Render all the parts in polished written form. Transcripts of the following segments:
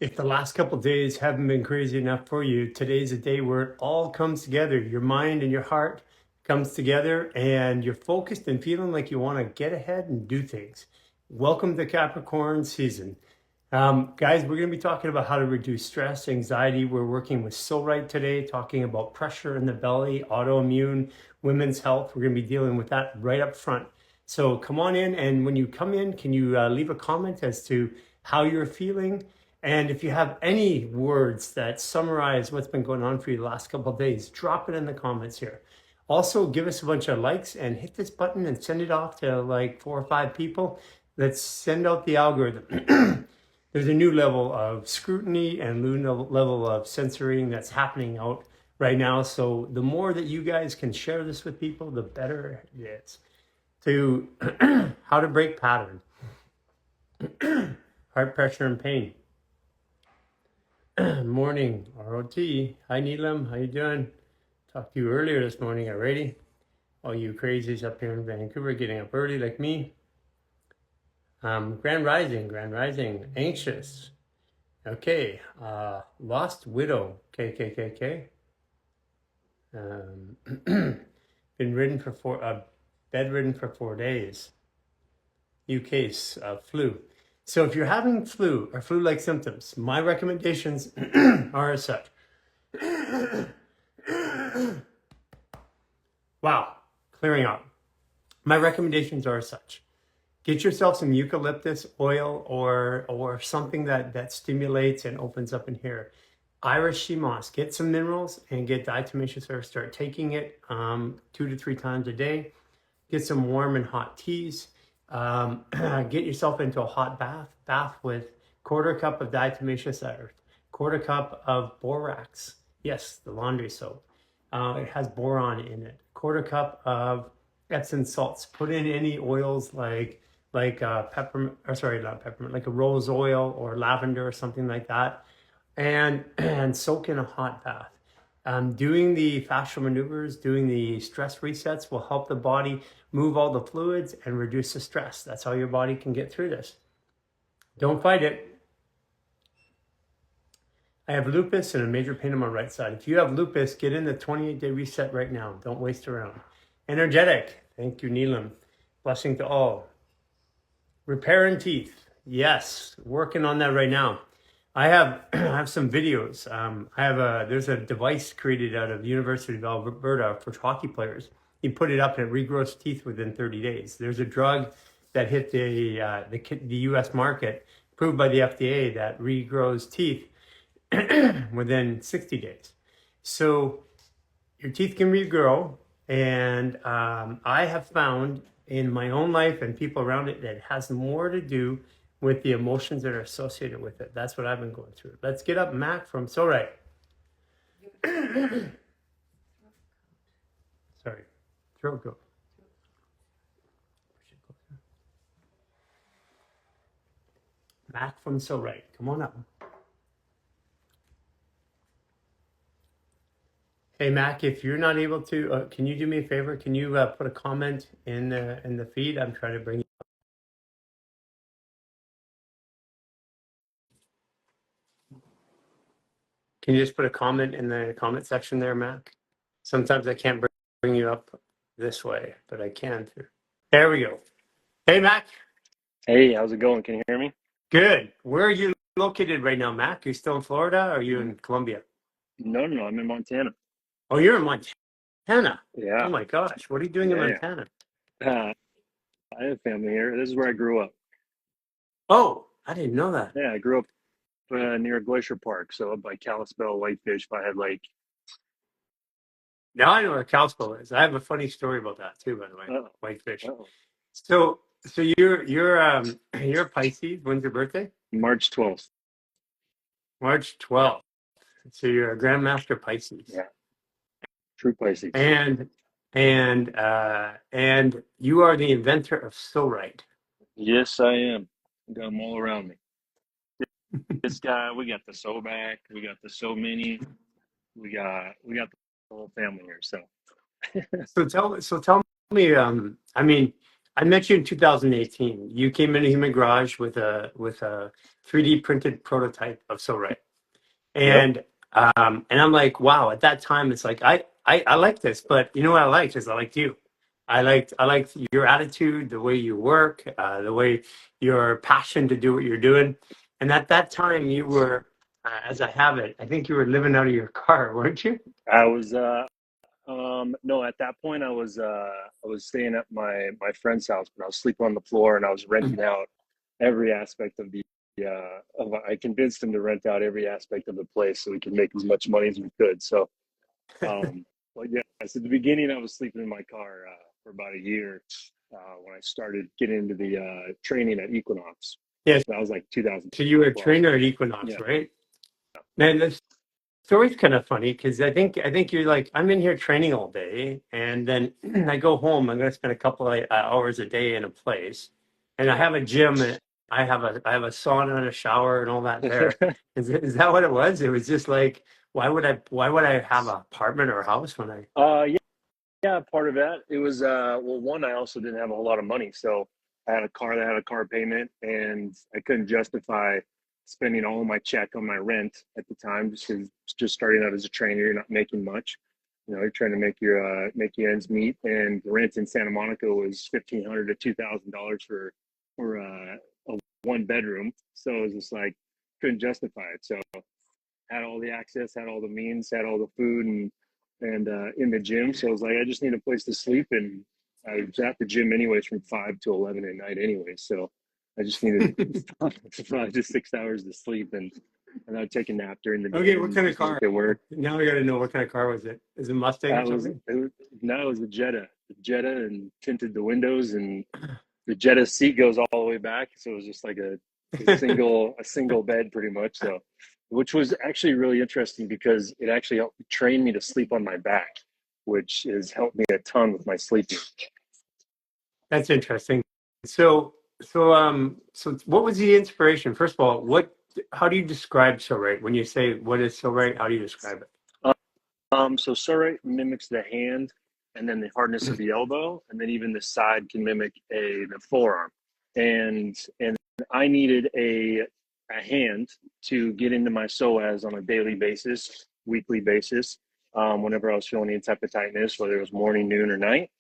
If the last couple of days haven't been crazy enough for you, today's a day where it all comes together. Your mind and your heart comes together and you're focused and feeling like you want to get ahead and do things. Welcome to Capricorn season. Guys, we're going to be talking about how to reduce stress, anxiety. We're working with Psorite today, talking about pressure in the belly, autoimmune, women's health. We're going to be dealing with that right up front. So come on in, and when you come in, can you leave a comment as to how you're feeling? And if you have any words that summarize what's been going on for you the last couple of days, drop it in the comments here. Also, give us a bunch of likes and hit this button and send it off to like 4 or 5 people. Let's send out the algorithm. There's a new level of scrutiny and new level of censoring that's happening out right now. So the more that you guys can share this with people, the better it is. To how to break pattern, heart pressure and pain. Morning, ROT. Hi, Neelam. How you doing? Talked to you earlier this morning already. All you crazies up here in Vancouver getting up early like me. Grand Rising, anxious. Okay, lost widow, KKKK. Been bedridden for 4 days. New case of flu. So if you're having flu or flu-like symptoms, my recommendations are as such. Wow, clearing out. My recommendations are as such. Get yourself some eucalyptus oil or something that stimulates and opens up in here. Irish sea moss, get some minerals and get diatomaceous earth. Start taking it 2 to 3 times a day. Get some warm and hot teas. Get yourself into a hot bath with 1/4 cup of diatomaceous earth, 1/4 cup of borax. Yes, the laundry soap. It has boron in it. 1/4 cup of Epsom salts. Put in any oils like peppermint, or sorry, not peppermint, like a rose oil or lavender or something like that, and soak in a hot bath. Doing the fascial maneuvers, doing the stress resets will help the body move all the fluids and reduce the stress. That's how your body can get through this. Don't fight it. I have lupus and a major pain on my right side. If you have lupus, get in the 28-day reset right now. Don't waste around. Energetic. Thank you, Neelam. Blessing to all. Repair in teeth. Yes, working on that right now. I have some videos. There's a device created out of the University of Alberta for hockey players. You put it up and it regrows teeth within 30 days. There's a drug that hit the U.S. market, approved by the FDA, that regrows teeth within 60 days. So your teeth can regrow, and I have found in my own life and people around it that it has more to do with the emotions that are associated with it. That's what I've been going through. Let's get up Mac from Psorite. Sorry, throat go. Mac from Psorite, come on up. Hey Mac, if you're not able to, can you do me a favor? Can you put a comment in the feed? I'm trying to bring you. Can you just put a comment in the comment section there, Mac? Sometimes I can't bring you up this way, but I can through. There we go. Hey Mac. Hey, how's it going? Can you hear me? Good. Where are you located right now, Mac? Are you still in Florida or are you in Colombia? No, I'm in Montana. Oh, you're in Montana. Oh Yeah, my gosh. What are you doing in yeah, Montana? yeah. I have family here. This is where I grew up. Oh, I didn't know that. Yeah, I grew up near Glacier Park, so up by Kalispell, Whitefish, Flathead Lake. Now I know where Kalispell is. I have a funny story about that too, by the way. Oh, Whitefish. oh. So you're a Pisces. When's your birthday? March 12th. March 12th. So you're a Grandmaster Pisces. Yeah, true Pisces. And you are the inventor of Psorite. Yes, I am. Got them all around me. This guy, we got the Psoback, we got the So Mini, we got the whole family here. So So tell me, I mean, I met you in 2018. You came into Human Garage with a 3D printed prototype of Psorite. Yep. And I'm like, wow, at that time it's like I like this, but you know what I liked is I liked you. I liked your attitude, the way you work, the way your passion to do what you're doing. And at that time you were, as I have it, I think you were living out of your car, weren't you? I was no, at that point I was staying at my friend's house, but I was sleeping on the floor and I was renting out every aspect of the I convinced him to rent out every aspect of the place so we could make as much money as we could. So well, yeah, so at the beginning I was sleeping in my car for about a year when I started getting into the training at Equinox. Yes. That was like So you were a 2012. trainer at Equinox, Yeah. right? Man, the story's kind of funny because I think you're like, I'm in here training all day, and then I go home. I'm going to spend a couple of hours a day in a place, and I have a gym, and I have a sauna and a shower and all that there. Is that what it was? It was just like, why would I have an apartment or a house when I? Yeah, yeah, part of that. It was well, one, I also didn't have a whole lot of money, so I had a car that had a car payment, and I couldn't justify spending all of my check on my rent at the time, just because just starting out as a trainer, you're not making much. You know, you're trying to make your ends meet, and the rent in Santa Monica was $1,500 to $2,000 for a one bedroom. So it was just like couldn't justify it. So had all the access, had all the means, had all the food, and in the gym. So I was like, I just need a place to sleep, and I was at the gym anyways from 5 to 11 at night anyway. So I just needed probably just 6 hours to sleep, and I'd take a nap during the day Okay, what and kind of just make car? it work. Now I got to know what kind of car was it? Is it a Mustang or That was something? it was no, it was a Jetta, and tinted the windows, and the Jetta seat goes all the way back, so it was just like a single bed pretty much. So, which was actually really interesting because it actually helped train me to sleep on my back, which has helped me a ton with my sleeping. That's interesting. So what was the inspiration? First of all, how do you describe Psorite? When you say what is Psorite, how do you describe So Psorite mimics the hand, and then the hardness of it? the elbow, and then even the side can mimic the forearm. And I needed a hand to get into my psoas on a daily basis, weekly basis, whenever I was feeling any type of tightness, whether it was morning, noon, or night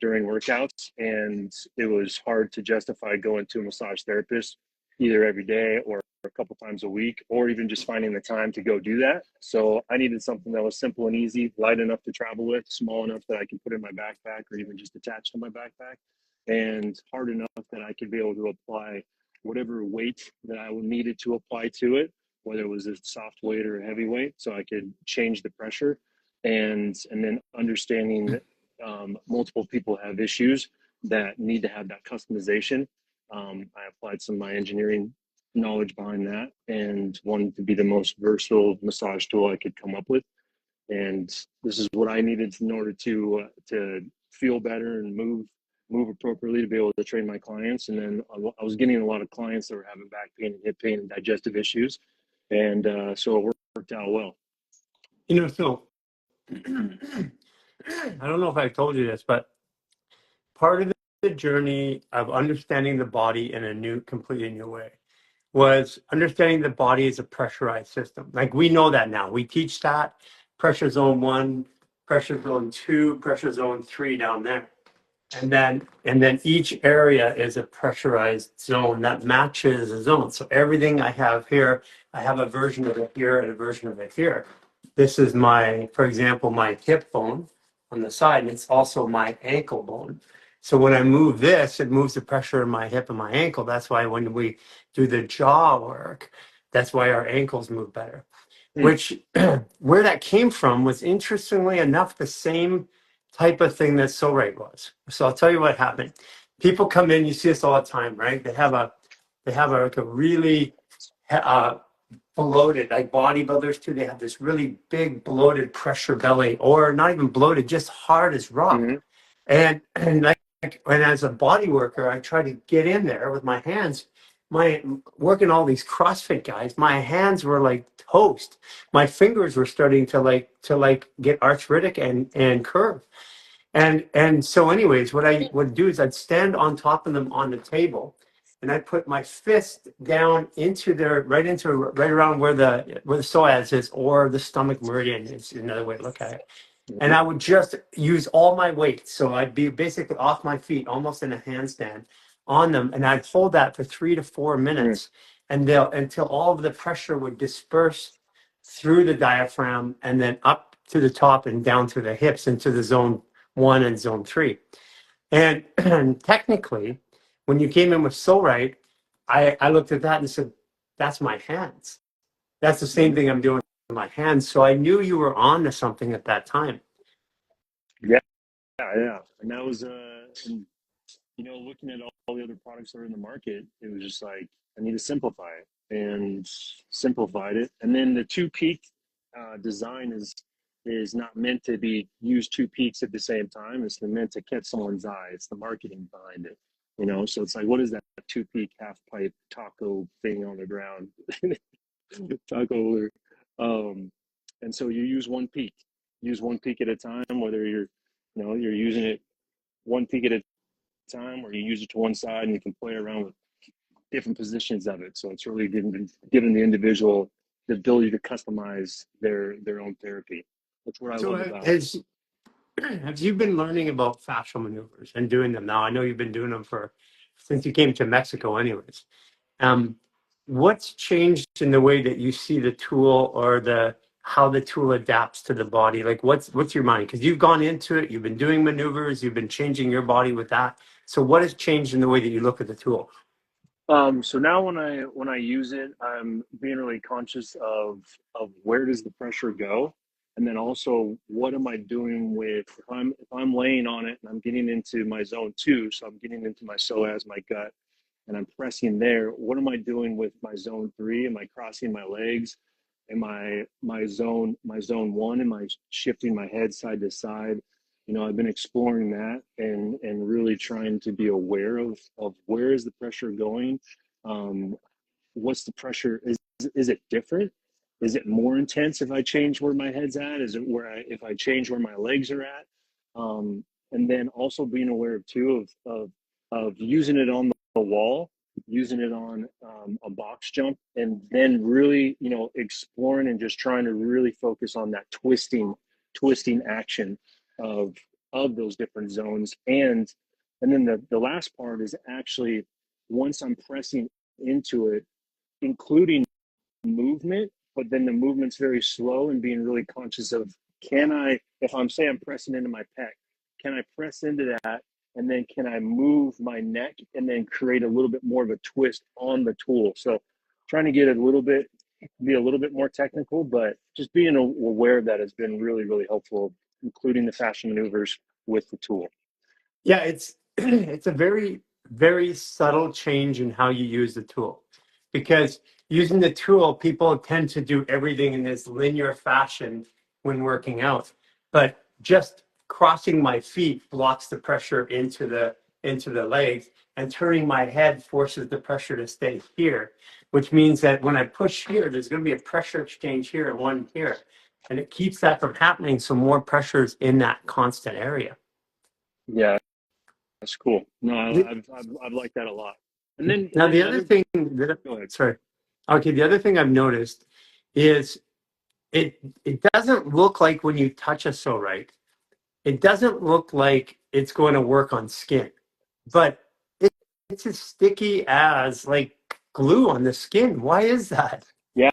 during workouts. And it was hard to justify going to a massage therapist either every day or a couple times a week, or even just finding the time to go do that. So I needed something that was simple and easy, light enough to travel with, small enough that I could put in my backpack or even just attach to my backpack, and hard enough that I could be able to apply whatever weight that I needed to apply to it, whether it was a soft weight or a heavy weight, so I could change the pressure. And then understanding that multiple people have issues that need to have that customization. I applied some of my engineering knowledge behind that and wanted to be the most versatile massage tool I could come up with. And this is what I needed in order to feel better and move appropriately to be able to train my clients. And then I was getting a lot of clients that were having back pain and hip pain and digestive issues, and so it worked out well. So I don't know if I told you this, but part of the journey of understanding the body in a completely new way was understanding the body as a pressurized system. Like we know that now. We teach that pressure zone 1, pressure zone 2, pressure zone 3 down there. And then each area is a pressurized zone that matches a zone. So everything I have here, I have a version of it here and a version of it here. This is for example, my hip bone on the side, and it's also my ankle bone. So when I move this, it moves the pressure in my hip and my ankle. That's why when we do the jaw work, that's why our ankles move better. Hmm. Which, where that came from was, interestingly enough, the same type of thing that Psorite was. So I'll tell you what happened. People come in, you see this all the time, right? They have like a really bloated, like bodybuilders too. They have this really big bloated pressure belly, or not even bloated, just hard as rock. Mm-hmm. And as a body worker, I try to get in there with my hands. Working all these CrossFit guys, my hands were like toast. My fingers were starting to get arthritic and curve. And so anyways, what I would do is I'd stand on top of them on the table, and I put my fist down into their right around where the psoas is, or the stomach meridian is another way to look at it. And I would just use all my weight. So I'd be basically off my feet, almost in a handstand on them. And I'd hold that for 3 to 4 minutes, and they'll until all of the pressure would disperse through the diaphragm and then up to the top and down through the hips into the zone 1 and zone 3. And technically, when you came in with Psorite, I looked at that and said, that's my hands. That's the same thing I'm doing with my hands. So I knew you were on to something at that time. Yeah, yeah. And that was, and, looking at all the other products that are in the market, it was just like, I need to simplify it, and simplified it. And then the two peak design is not meant to be use two peaks at the same time. It's meant to catch someone's eye. It's the marketing behind it, So it's like, what is that two peak half pipe taco thing on the ground? Taco holder. And so you use one peak at a time, whether you're using it one peak at a time, or you use it to one side, and you can play around with different positions of it. So it's really giving the individual the ability to customize their own therapy. That's what I So love about. have you been learning about fascial maneuvers and doing them now? I know you've been doing them since you came to Mexico anyways. Um, what's changed in the way that you see the tool, or how the tool adapts to the body? Like what's your mind? Because you've gone into it, you've been doing maneuvers, you've been changing your body with that. So what has changed in the way that you look at the tool? So now when I use it, I'm being really conscious of where does the pressure go, and then also what am I doing with if I'm laying on it and I'm getting into my zone 2, so I'm getting into my psoas, my gut, and I'm pressing there. What am I doing with my zone 3? Am I crossing my legs? Am I my zone 1? Am I shifting my head side to side? I've been exploring that and really trying to be aware of where is the pressure going. Um, what's the pressure? Is it different? Is it more intense if I change where my head's at? Is it if I change where my legs are at? And then also being aware of too of using it on the wall, using it on a box jump, and then really exploring and just trying to really focus on that twisting action of those different zones. And then the last part is actually, once I'm pressing into it, including movement, but then the movement's very slow, and being really conscious of, if I'm pressing into my pec, can I press into that, and then can I move my neck and then create a little bit more of a twist on the tool? So trying to be a little bit more technical, but just being aware of that has been really, really helpful, including the fashion maneuvers with the tool. Yeah, it's it's a very, very subtle change in how you use the tool. Because using the tool, people tend to do everything in this linear fashion when working out. But just crossing my feet blocks the pressure into the legs, and turning my head forces the pressure to stay here, which means that when I push here, there's going to be a pressure exchange here and one here. And it keeps that from happening, so more pressure's in that constant area. Yeah, that's cool. No, I've liked that a lot. And then Now, the the other other, thing that, go ahead. sorry, okay, the other thing I've noticed is it doesn't look like when you touch a Psorite, it doesn't look like it's going to work on skin, but it, it's as sticky as like glue on the skin. Why is that? Yeah,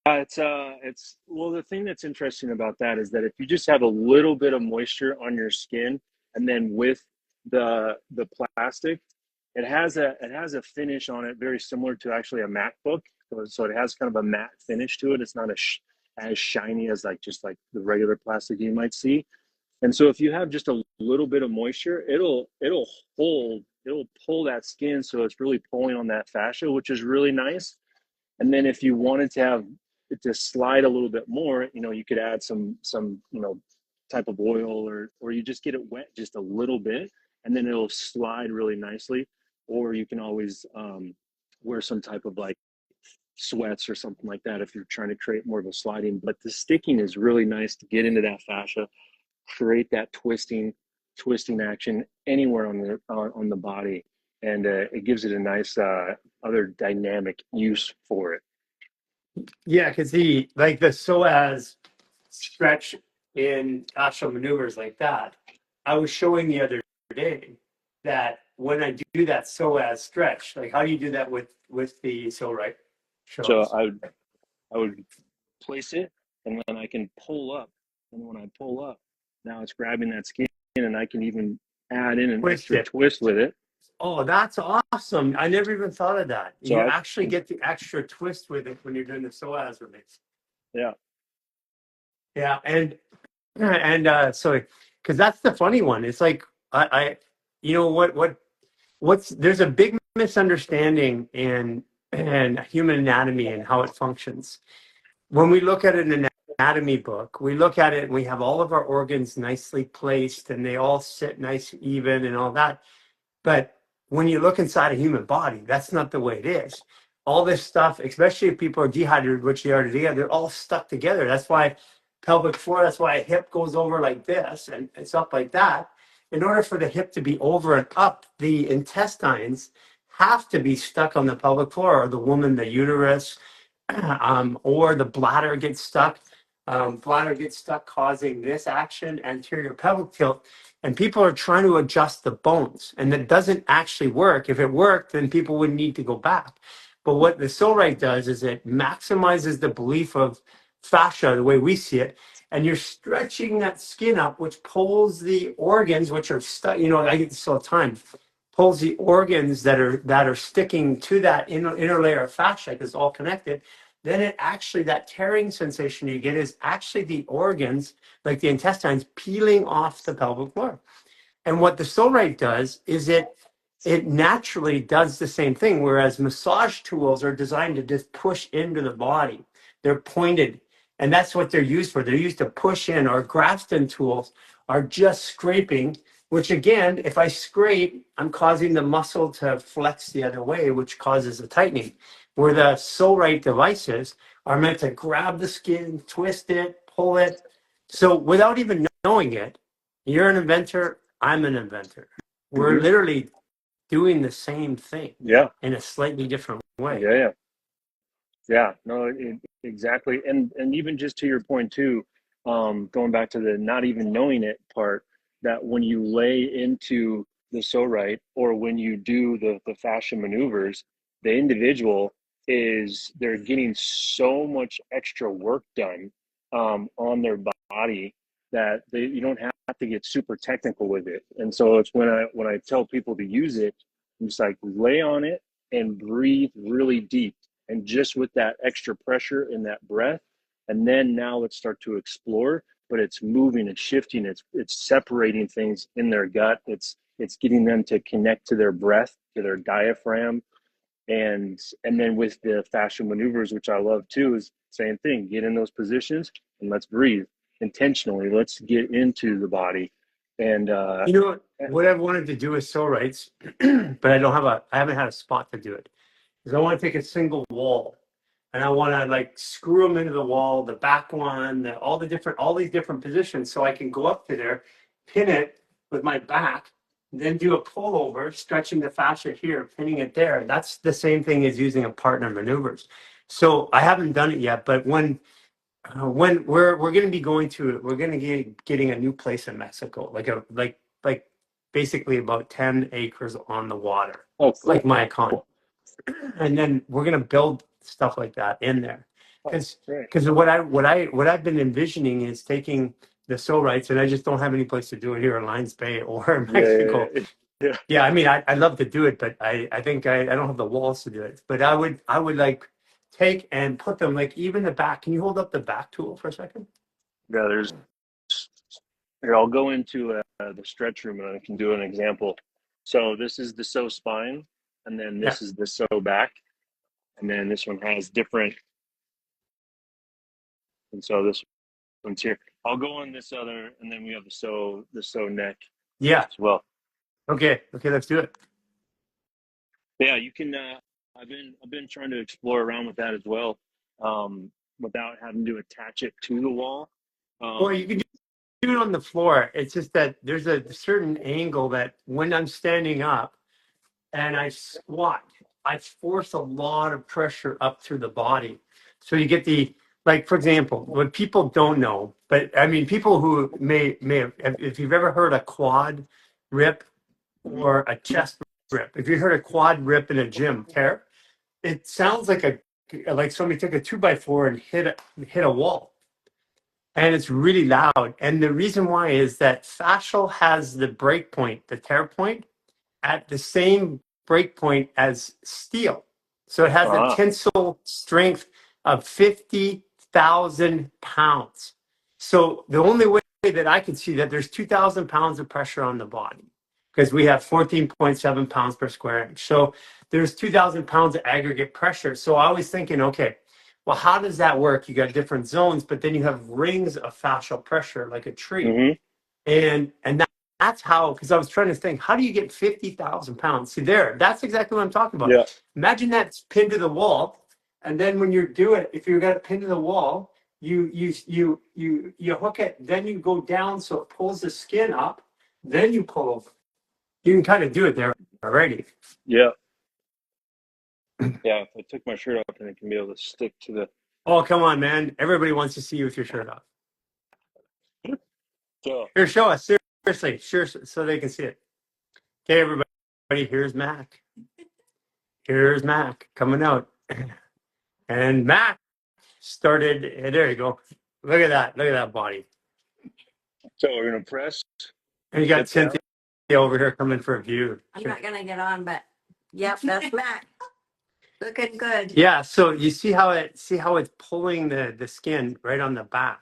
it's well, the thing that's interesting about that is that if you just have a little bit of moisture on your skin, and then with the plastic, it has a finish on it very similar to actually a MacBook. So it has kind of a matte finish to it. It's not as shiny as just like the regular plastic you might see. And so if you have just a little bit of moisture, it'll pull that skin, so it's really pulling on that fascia, which is really nice. And then if you wanted to have it to slide a little bit more, you could add some type of oil, or you just get it wet just a little bit, and then it'll slide really nicely. Or you can always wear some type of like sweats or something like that if you're trying to create more of a sliding. But the sticking is really nice to get into that fascia, create that twisting. twisting action anywhere on the body, and it gives it a nice other dynamic use for it. Yeah, because the like the psoas stretch in fascial maneuvers like that. I was showing the other day that when I do that psoas stretch, like how do you do that with the Psorite? Show So us. I would place it, and then I can pull up, and when I pull up, now it's grabbing that skin, and I can even add in an Twist extra it. twist with it. Oh, that's awesome. I never even thought of that. So You I actually get the extra twist with it when you're doing the psoas release. yeah. Yeah, and so because that's the funny one. It's like I you know what's there's a big misunderstanding in human anatomy and how it functions. When we look at an anatomy book, we look at it and we have all of our organs nicely placed and they all sit nice even and all that. But when you look inside a human body, that's not the way it is. All this stuff, especially if people are dehydrated, which they are today, they're all stuck together. That's why pelvic floor, that's why a hip goes over like this and it's up like that. In order for the hip to be over and up, the intestines have to be stuck on the pelvic floor, or the woman, the uterus, or the bladder gets stuck. Bladder gets stuck, causing this action, anterior pelvic tilt. And people are trying to adjust the bones, and that doesn't actually work. If it worked, then people wouldn't need to go back. But what the Psorite does is it maximizes the belief of fascia, the way we see it, and you're stretching that skin up, which pulls the organs, which are stuck. You know, I get this all the time. Pulls the organs that are sticking to that inner layer of fascia, because it's all connected. Then it actually, that tearing sensation you get is actually the organs, like the intestines, peeling off the pelvic floor. And what the Psorite does is it naturally does the same thing, whereas massage tools are designed to just push into the body. They're pointed, and that's what they're used for. They're used to push in. Or Grafton tools are just scraping, which again, if I scrape, I'm causing the muscle to flex the other way, which causes a tightening. Where the Psorite devices are meant to grab the skin, twist it, pull it. So without even knowing it, you're an inventor, I'm an inventor. We're Mm-hmm. literally doing the same thing Yeah. in a slightly different way. Yeah. Yeah, no, exactly. And even just to your point too, going back to the not even knowing it part, that when you lay into the Psorite, or when you do the fascia maneuvers, the individual they're getting so much extra work done on their body, that you don't have to get super technical with it. And so it's when I tell people to use it, I'm just like, lay on it and breathe really deep, and just with that extra pressure in that breath, and then now let's start to explore. But it's moving, it's shifting, it's separating things in their gut, it's getting them to connect to their breath, to their diaphragm. And then with the fascial maneuvers, which I love too, is same thing. Get in those positions and let's breathe intentionally. Let's get into the body. And You know what I've wanted to do with Psorites, but I haven't had a spot to do it. Is I want to take a single wall and I want to like screw them into the wall, the back one, all these different positions, so I can go up to there, pin it with my back, then do a pullover, stretching the fascia here, pinning it there. That's the same thing as using a partner maneuvers. So I haven't done it yet, but when we're going to be going to, we're going to be getting a new place in Mexico, like basically about 10 acres on the water, oh, like cool, my con, cool. and then we're going to build stuff like that in there. Oh, great. Because what I've been envisioning is taking the Psorites, and I just don't have any place to do it here in Lions Bay or in Yeah, Mexico. yeah. Yeah, I mean, I'd love to do it, but I think I don't have the walls to do it. But I would like take and put them like even the back. Can you hold up the back tool for a second? Yeah, there's here. I'll go into the stretch room and I can do an example. So this is the so spine, and then Yeah. this is the so back, and then this one has different. And so this one's here. I'll go on this other, and then we have the so neck Yeah. as well. Okay. Okay. Let's do it. Yeah, you can. I've been trying to explore around with that as well, without having to attach it to the wall. Or you can Um, do it on the floor. It's just that there's a certain angle that when I'm standing up and I squat, I force a lot of pressure up through the body. So you get the, like, for example, what people don't know, but I mean, people who may have, if you've ever heard a quad rip or a chest rip, if you heard a quad rip in a gym tear, it sounds like somebody took a 2x4 and hit a wall, and it's really loud. And the reason why is that fascial has the break point, the tear point, at the same break point as steel. So it has a tensile strength of 50,000 pounds. So the only way that I can see that there's 2,000 pounds of pressure on the body because we have 14.7 pounds per square inch. So there's 2,000 pounds of aggregate pressure. So I was thinking, okay, well, how does that work? You got different zones, but then you have rings of fascial pressure like a tree. Mm-hmm. That's how, because I was trying to think, how do you get 50,000 pounds? See there, that's exactly what I'm talking about. Yeah. Imagine that's pinned to the wall, and then when you do it, if you got it pinned to the wall, you hook it, then you go down so it pulls the skin up, then you pull over. You can kind of do it there already. Yeah. Yeah. If I took my shirt off, and it can be able to stick to the. Oh, come on, man! Everybody wants to see you with your shirt off. So Here, show us seriously, sure, so they can see it. Okay, everybody, here's Mac. Here's Mac coming out. And Mac started, there you go. Look at that body. So we're gonna press. And you got Cynthia over here coming for a view. I'm not gonna get on, but yep, that's Mac. Looking good. Yeah, so you see how it's pulling the skin right on the back.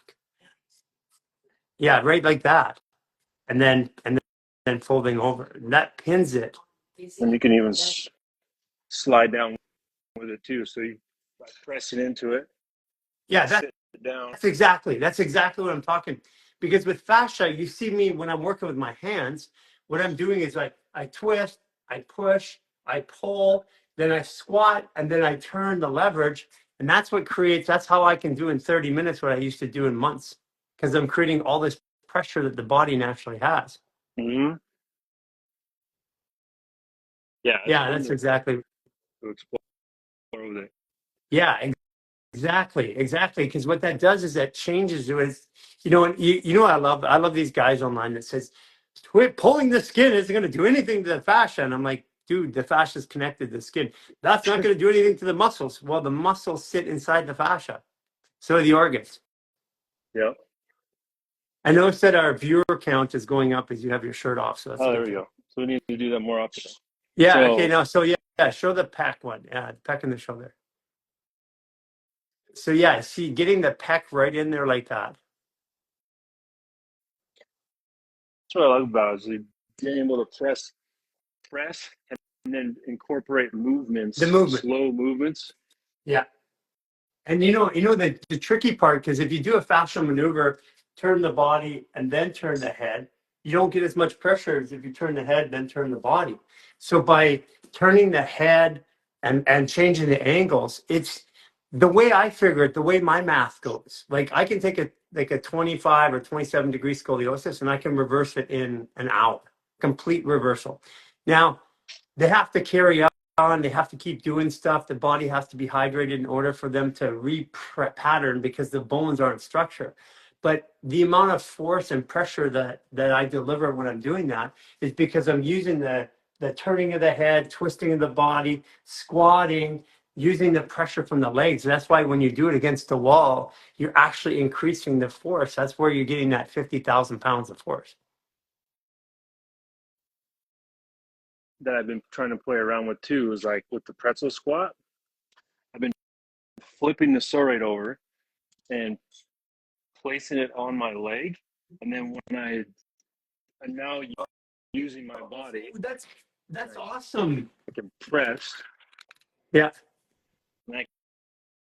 Yeah, right like that. And then folding over. And that pins it. And you can even slide down with it too. So you press it into it. Yeah, sit down. that's exactly what I'm talking. Because with fascia, you see me when I'm working with my hands, what I'm doing is I twist, I push, I pull, then I squat, and then I turn the leverage. And that's how I can do in 30 minutes what I used to do in months. Because I'm creating all this pressure that the body naturally has. Mm-hmm. Yeah. Yeah, that's exactly. To explore with it. Yeah, exactly. Because what that does is that changes it. And you know what I love? I love these guys online that says, pulling the skin isn't going to do anything to the fascia. And I'm like, dude, the fascia is connected to the skin. That's not going to do anything to the muscles. Well, the muscles sit inside the fascia. So are the organs. Yeah. I noticed that our viewer count is going up as you have your shirt off. So that's there we go. So we need to do that more often. Yeah. Okay. Now, so yeah, show the pec one. Yeah, the pec in the shoulder. So yeah, see, getting the pec right in there like that. That's what I like about it, is being able to press, and then incorporate movements, slow movements. Yeah. And you know the tricky part, because if you do a fascial maneuver, turn the body and then turn the head, you don't get as much pressure as if you turn the head then turn the body. So by turning the head and changing the angles, it's the way I figure it, the way my math goes. Like I can take a 25 or 27 degree scoliosis and I can reverse it in an hour, complete reversal. Now they have to carry on, they have to keep doing stuff. The body has to be hydrated in order for them to re-pattern because the bones aren't structured. But the amount of force and pressure that I deliver when I'm doing that is because I'm using the turning of the head, twisting of the body, squatting, using the pressure from the legs. That's why when you do it against the wall, you're actually increasing the force. That's where you're getting that 50,000 pounds of force. That I've been trying to play around with too is like with the pretzel squat. I've been flipping the Psorite over and placing it on my leg, and then when I'm now using my body. That's awesome. I can press. Yeah. And I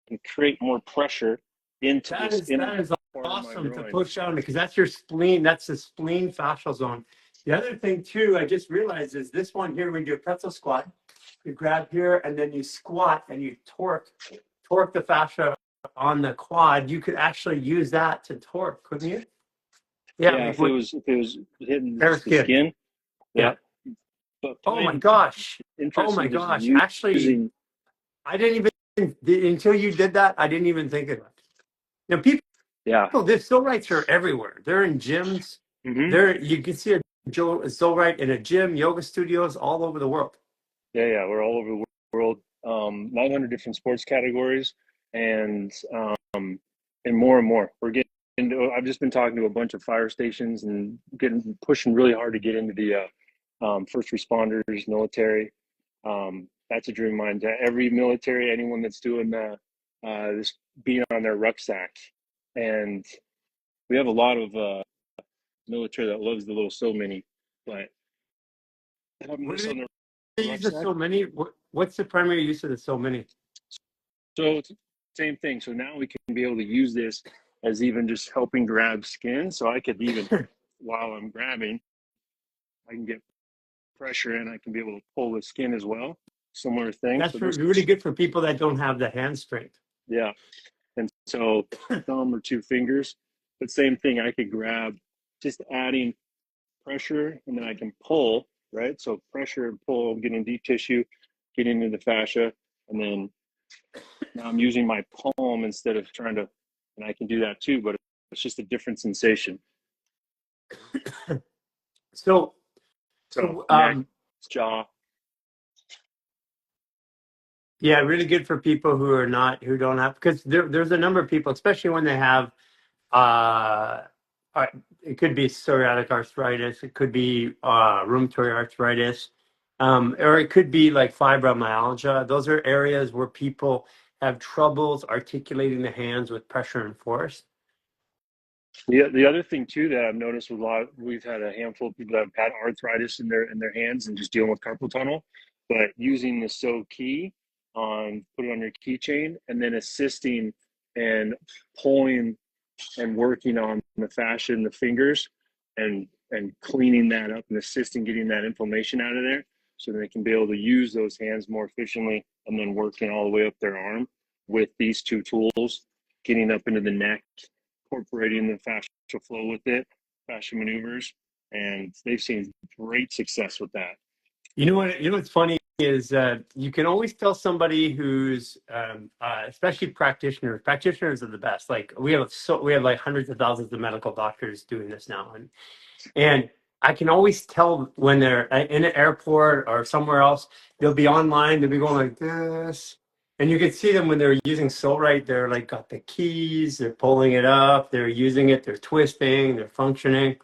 can create more pressure into that this. That is awesome to push on, because that's your spleen. That's the spleen fascial zone. The other thing too, I just realized, is this one here. When you do a pretzel squat, you grab here and then you squat and you torque the fascia on the quad. You could actually use that to torque, couldn't you? Yeah, Yeah, like if it was hitting bare just the skin. skin, Yeah. yeah. But Oh my playing gosh. Oh my interesting, just gosh. Actually, using. I didn't even until you did that. I didn't even think of it. Now, Yeah. there's Psorites are everywhere. They're in gyms. Hmm. There, you can see a Psorite in a gym, yoga studios all over the world. Yeah. We're all over the world. 900 different sports categories, and and more and more. We're getting into. I've just been talking to a bunch of fire stations and pushing really hard to get into the first responders, military. That's a dream of mine. Every military, anyone that's doing this, being on their rucksack, and we have a lot of military that loves the little so many, but having What this do on their they use the rucksack. so many? What's the primary use of the so many? So it's the same thing. So now we can be able to use this as even just helping grab skin. So I could even, while I'm grabbing, I can get pressure and I can be able to pull the skin as well. Similar thing. So That's this, really good for people that don't have the hand strength. yeah. And so thumb or two fingers, but same thing. I could grab, just adding pressure, and then I can pull, right? So pressure and pull, getting deep tissue, getting into the fascia, and then now I'm using my palm instead of trying to, and I can do that too, but it's just a different sensation. So, So so neck, jaw. yeah, really good for people who don't have, because there's a number of people, especially when they have uh, uh, it could be psoriatic arthritis, it could be rheumatoid arthritis, or it could be like fibromyalgia. Those are areas where people have troubles articulating the hands with pressure and force. The other thing too that I've noticed with we've had a handful of people that have had arthritis in their hands and just dealing with carpal tunnel, but using the so key on, put it on your keychain, and then assisting and pulling and working on the fascia in the fingers, and cleaning that up and assisting getting that inflammation out of there, so they can be able to use those hands more efficiently, and then working all the way up their arm with these two tools, getting up into the neck, incorporating the fascial flow with it, fascia maneuvers, and they've seen great success with that. You know what's funny is you can always tell somebody who's especially practitioners. Practitioners are the best. Like we have like hundreds of thousands of medical doctors doing this now, and I can always tell when they're in an airport or somewhere else. They'll be online. They'll be going like this, and you can see them when they're using Psorite. They're like got the keys. They're pulling it up. They're using it. They're twisting. They're functioning.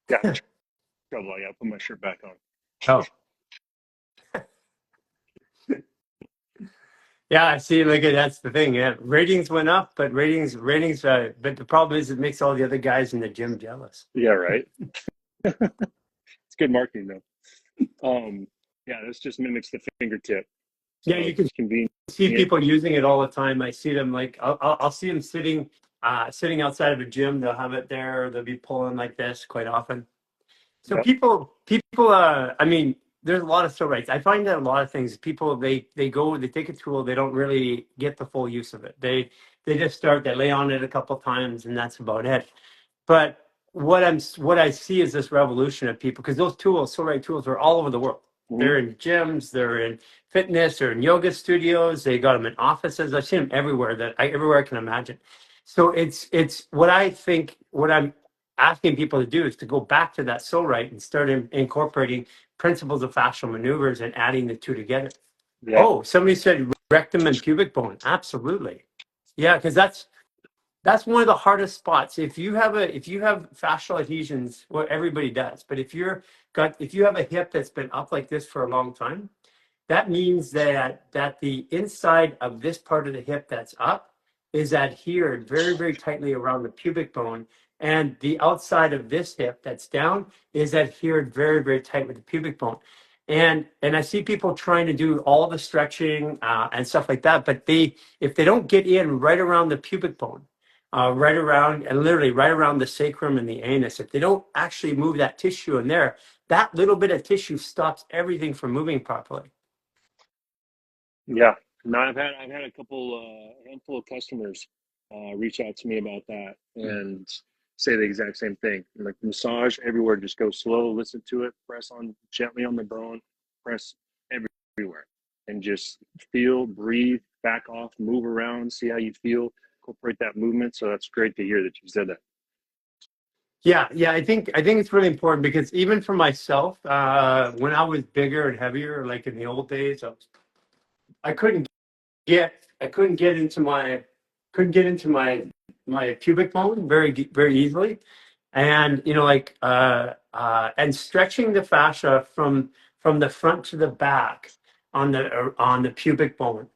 Yeah, trouble. I gotta put my shirt back on. Oh. Yeah, I see. Look at that's the thing. Yeah, ratings went up, but ratings. But the problem is, it makes all the other guys in the gym jealous. Yeah, right. It's good marketing though. Yeah, this just mimics the fingertip, Yeah, so you can it's convenient. see people using it all the time. I see them like I'll see them sitting outside of a gym. They'll have it there. Or they'll be pulling like this quite often. So Yep. people. I mean, there's a lot of Psorites. I find that a lot of things. People they take a tool. They don't really get the full use of it. They just start. They lay on it a couple times, and that's about it. But what I see is this revolution of people, because those tools, Psorite tools, are all over the world. Mm-hmm. They're in gyms. They're in fitness. They're in yoga studios. They got them in offices. I've seen them everywhere everywhere I can imagine. So it's what I think. What I'm asking people to do is to go back to that Psorite and start incorporating principles of fascial maneuvers and adding the two together. Yeah. Oh, somebody said rectum and pubic bone. Absolutely. Yeah, because that's one of the hardest spots. If you have fascial adhesions, well, everybody does. But if you have a hip that's been up like this for a long time, that means that the inside of this part of the hip that's up is adhered very, very tightly around the pubic bone, and the outside of this hip that's down is adhered very, very tight with the pubic bone. And I see people trying to do all the stretching and stuff like that, but if they don't get in right around the pubic bone, right around and literally right around the sacrum and the anus, if they don't actually move that tissue in there, that little bit of tissue stops everything from moving properly. Yeah. No, I've had a couple handful of customers reach out to me about that, and say the exact same thing. Like massage everywhere, just go slow, listen to it, press on gently on the bone, press everywhere, and just feel, breathe, back off, move around, see how you feel, incorporate that movement. So that's great to hear that you said that. Yeah. I think it's really important because even for myself, when I was bigger and heavier, like in the old days, I couldn't get I couldn't get into my pubic bone very easily, and and stretching the fascia from the front to the back on the pubic bone,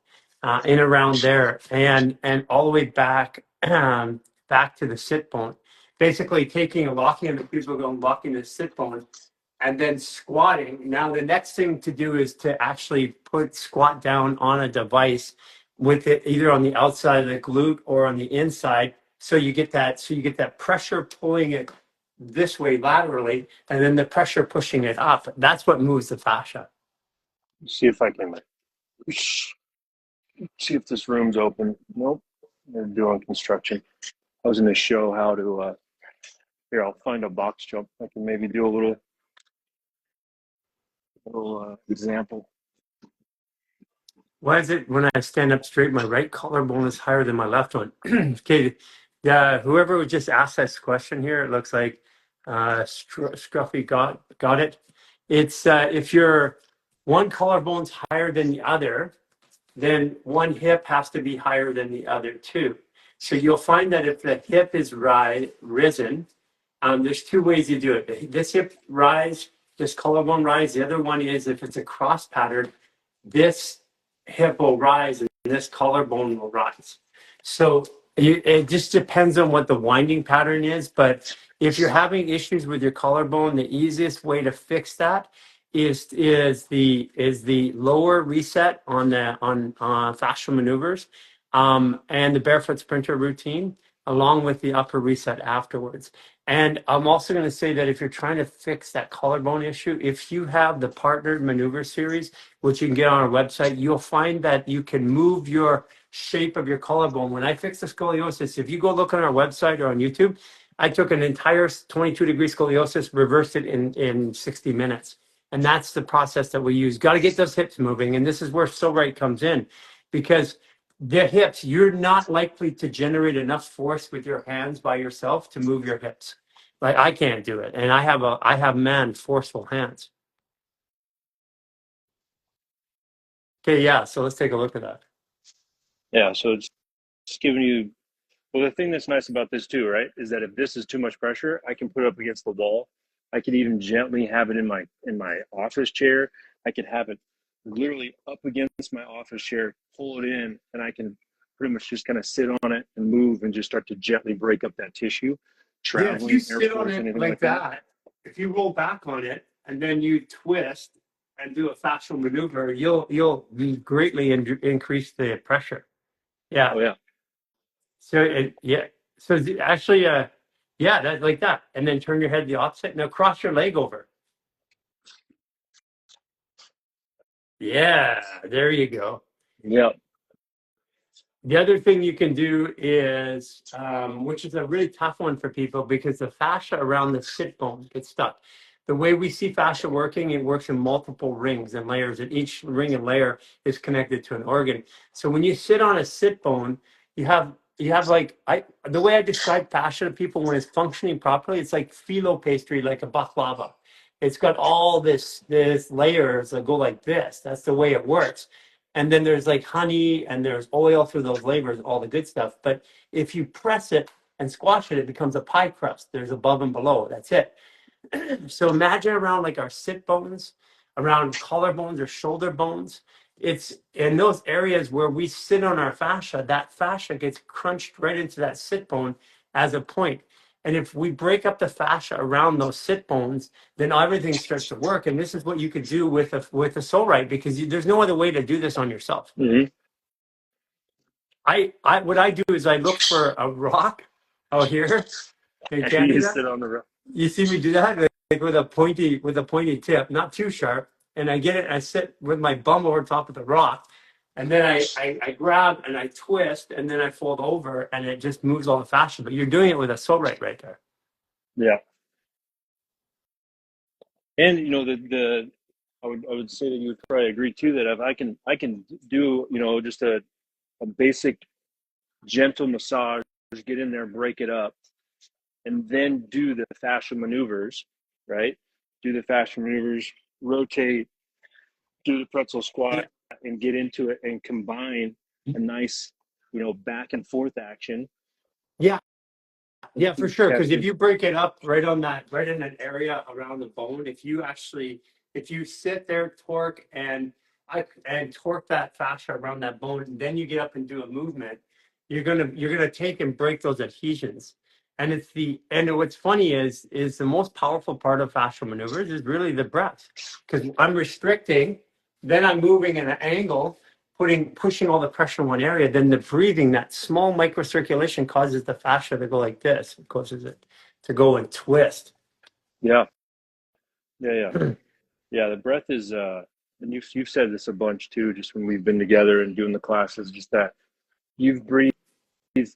in around there, and all the way back, back to the sit bone, basically taking a locking of the pubic bone, locking the sit bone, and then squatting. Now, the next thing to do is to actually squat down on a device with it either on the outside of the glute or on the inside. So you get that pressure pulling it this way laterally, and then the pressure pushing it up. That's what moves the fascia. See if I can see if this room's open. Nope, they're doing construction. I was going to show how to. Here, I'll find a box jump. I can maybe do a little example. Why is it when I stand up straight, my right collarbone is higher than my left one? Okay, yeah. Whoever would just ask this question here, it looks like Scruffy got it. It's if your one collarbone's higher than the other, then one hip has to be higher than the other too. So you'll find that if the hip is risen, there's two ways you do it. This hip rise, this collarbone rise. The other one is if it's a cross pattern, this hip will rise and this collarbone will rise. So it just depends on what the winding pattern is. But if you're having issues with your collarbone, the easiest way to fix that is the lower reset on fascial maneuvers, and the barefoot sprinter routine, along with the upper reset afterwards. And I'm also going to say that if you're trying to fix that collarbone issue, if you have the partnered maneuver series, which you can get on our website, you'll find that you can move your shape of your collarbone. When I fix the scoliosis, if you go look on our website or on YouTube, I took an entire 22-degree scoliosis, reversed it in 60 minutes. And that's the process that we use. Got to get those hips moving. And this is where Psorite comes in, because the hips, you're not likely to generate enough force with your hands by yourself to move your hips. Like I can't do it. And I have forceful hands. Okay, yeah. So let's take a look at that. Yeah, so it's giving you. Well, the thing that's nice about this too, right, is that if this is too much pressure, I can put it up against the wall. I could even gently have it in my office chair. I could have it literally up against my office chair, pull it in, and I can pretty much just kind of sit on it and move and just start to gently break up that tissue. Yeah, if you sit on force, it like that, if you roll back on it and then you twist and do a fascial maneuver, you'll greatly increase the pressure. Yeah. Oh yeah. So actually, yeah, that like that, and then turn your head the opposite. Now cross your leg over. Yeah, there you go. Yeah. The other thing you can do is, which is a really tough one for people because the fascia around the sit bone gets stuck. The way we see fascia working, it works in multiple rings and layers, and each ring and layer is connected to an organ. So when you sit on a sit bone, you have the way I describe fascia to people when it's functioning properly, it's like phyllo pastry, like a baklava. It's got all this layers that go like this. That's the way it works. And then there's like honey and there's oil through those layers, all the good stuff. But if you press it and squash it, it becomes a pie crust. There's above and below. That's it. So imagine around like our sit bones, around collarbones or shoulder bones. It's in those areas where we sit on our fascia, that fascia gets crunched right into that sit bone as a point. And if we break up the fascia around those sit bones, then everything starts to work. And this is what you could do with a Psorite, because there's no other way to do this on yourself. Mm-hmm. What I do is I look for a rock out here. You can't do that? Sit on the rock. You see me do that, like with a pointy tip, not too sharp, and I get it. I sit with my bum over top of the rock, and then I grab and I twist, and then I fold over, and it just moves all the fascia. But you're doing it with a Psorite right there. Yeah. And you know, I would say that you would probably agree too that if I can do, you know, just a basic gentle massage, get in there, break it up, and then do the fascial maneuvers, right? Do the fascial maneuvers, rotate, do the pretzel Yeah. squat, and get into it and combine a nice, you know, back and forth action. Yeah. Yeah, for sure. Because if Testing. you break it up right on that, right in that area around the bone, if you sit there, torque and torque that fascia around that bone, and then you get up and do a movement, you're gonna take and break those adhesions. And what's funny is the most powerful part of fascial maneuvers is really the breath, because I'm restricting, then I'm moving at an angle, pushing all the pressure in one area, then the breathing, that small microcirculation causes the fascia to go like this. It causes it to go and twist. Yeah, yeah. Yeah, the breath is and you've said this a bunch too, just when we've been together and doing the classes, just that you've breathed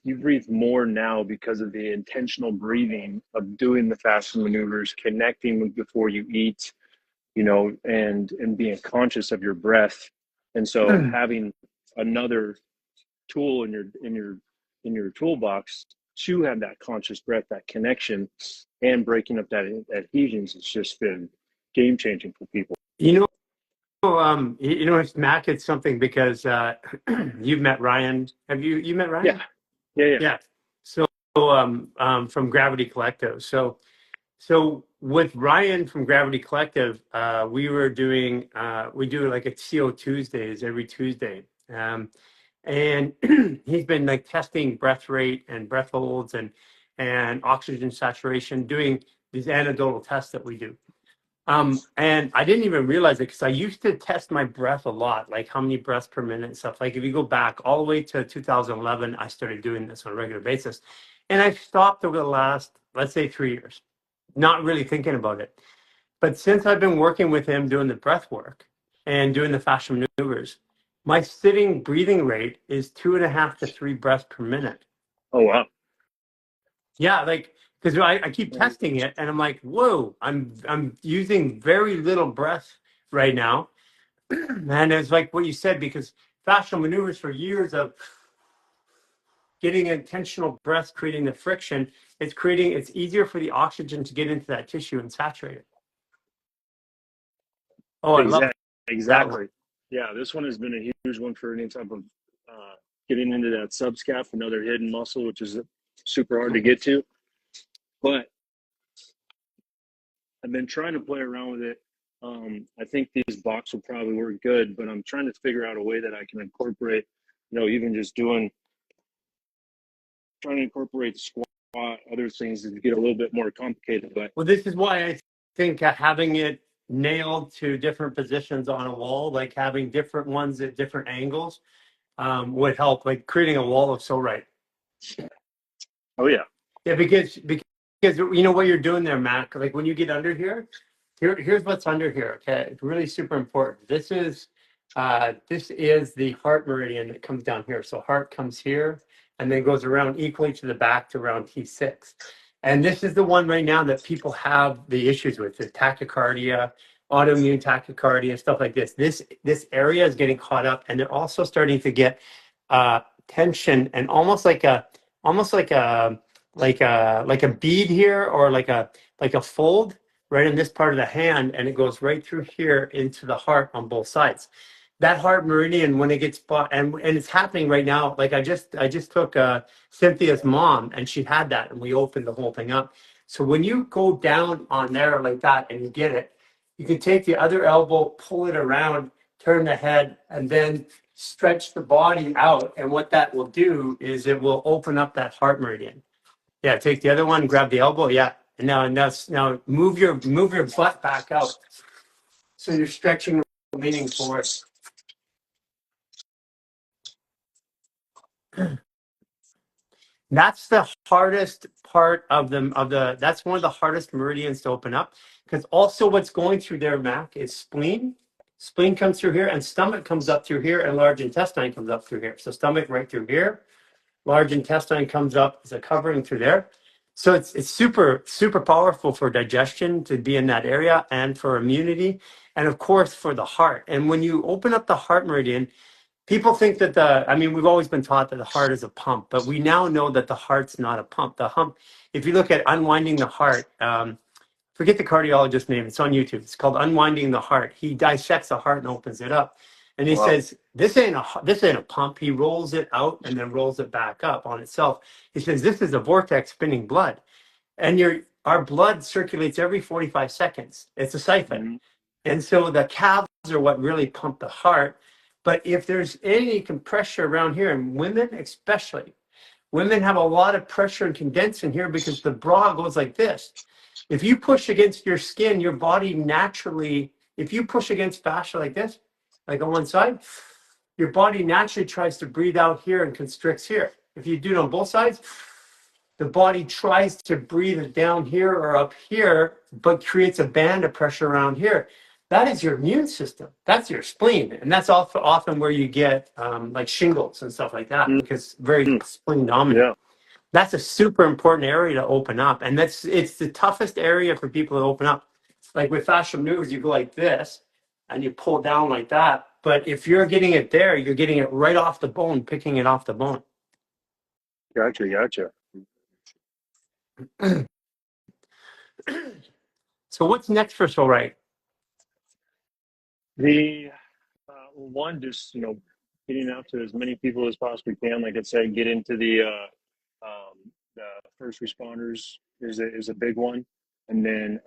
you breathe more now because of the intentional breathing of doing the fascia maneuvers, connecting before you eat, you know, and being conscious of your breath. And so having another tool in your toolbox to have that conscious breath, that connection, and breaking up that adhesions has just been game changing for people. You it's Mac, it's something because you've met Ryan. Have you met Yeah, Ryan? yeah. Yeah. So from Gravity Collective. So with Ryan from Gravity Collective, we do like a CO Tuesdays every Tuesday. And he's been like testing breath rate and breath holds and oxygen saturation, doing these anecdotal tests that we do. And I didn't even realize it because I used to test my breath a lot, like how many breaths per minute and stuff. Like if you go back all the way to 2011, I started doing this on a regular basis. And I stopped over the last, let's say, 3 years, not really thinking about it. But since I've been working with him doing the breath work and doing the fascial maneuvers, my sitting breathing rate is 2.5 to 3 breaths per minute. Oh wow. Yeah, like because I keep testing it and I'm like, whoa, I'm using very little breath right now. And it's like what you said, because fascial maneuvers for years of getting intentional breath, creating the friction, it's easier for the oxygen to get into that tissue and saturate it. Oh, I love that one. Exactly. Yeah, this one has been a huge one for any type of getting into that subscap, another hidden muscle, which is super hard to get to. But I've been trying to play around with it. I think these blocks will probably work good, but I'm trying to figure out a way that I can incorporate, you know, even just trying to incorporate the squat, other things to get a little bit more complicated. But Well, this is why I think having it nailed to different positions on a wall, like having different ones at different angles, would help, like creating a wall of Psorite. oh yeah, Yeah, because you know what you're doing there, Mac. Like when you get under here, here's what's under here. Okay, it's really super important. This is the heart meridian that comes down here. So heart comes here and then goes around equally to the back to around T6. And this is the one right now that people have the issues with, the tachycardia, autoimmune tachycardia, stuff like this. This area is getting caught up, and they're also starting to get tension and almost like a bead here, or like a fold right in this part of the hand, and it goes right through here into the heart on both sides. That heart meridian, when it gets spot, and it's happening right now. Like I just took Cynthia's mom, and she had that, and we opened the whole thing up. So when you go down on there like that and you get it, you can take the other elbow, pull it around, turn the head, and then stretch the body out. And what that will do is it will open up that heart meridian. Yeah, take the other one, grab the elbow. Yeah. And now move your butt back out. So you're stretching, leaning forward. That's the hardest part that's one of the hardest meridians to open up, because also what's going through there, Mac, is spleen. Spleen comes through here, and stomach comes up through here, and large intestine comes up through here. So stomach right through here, large intestine comes up as a covering through there. So it's super powerful for digestion to be in that area and for immunity and of course for the heart. And when you open up the heart meridian, people think that I mean, we've always been taught that the heart is a pump, but we now know that the heart's not a pump. The hump, if you look at unwinding the heart, forget the cardiologist name, it's on YouTube. It's called Unwinding the Heart. He dissects the heart and opens it up. And he Wow. says, this ain't a pump. He rolls it out and then rolls it back up on itself. He says, this is a vortex spinning blood. And our blood circulates every 45 seconds. It's a siphon. Mm-hmm. And so the calves are what really pump the heart. But if there's any pressure around here, and women especially, women have a lot of pressure and condensing here because the bra goes like this. If you push against your skin, your body naturally, if you push against fascia like this, like on one side, your body naturally tries to breathe out here and constricts here. If you do it on both sides, the body tries to breathe it down here or up here, but creates a band of pressure around here. That is your immune system. That's your spleen. And that's often where you get like shingles and stuff like that, because very spleen dominant. Yeah. That's a super important area to open up. And it's the toughest area for people to open up. Like with fascial maneuvers, you go like this and you pull down like that. But if you're getting it there, you're getting it right off the bone, picking it off the bone. Gotcha. So what's next for Psorite? The one, just getting out to as many people as possibly can. Like I said, get into the first responders is a big one, and then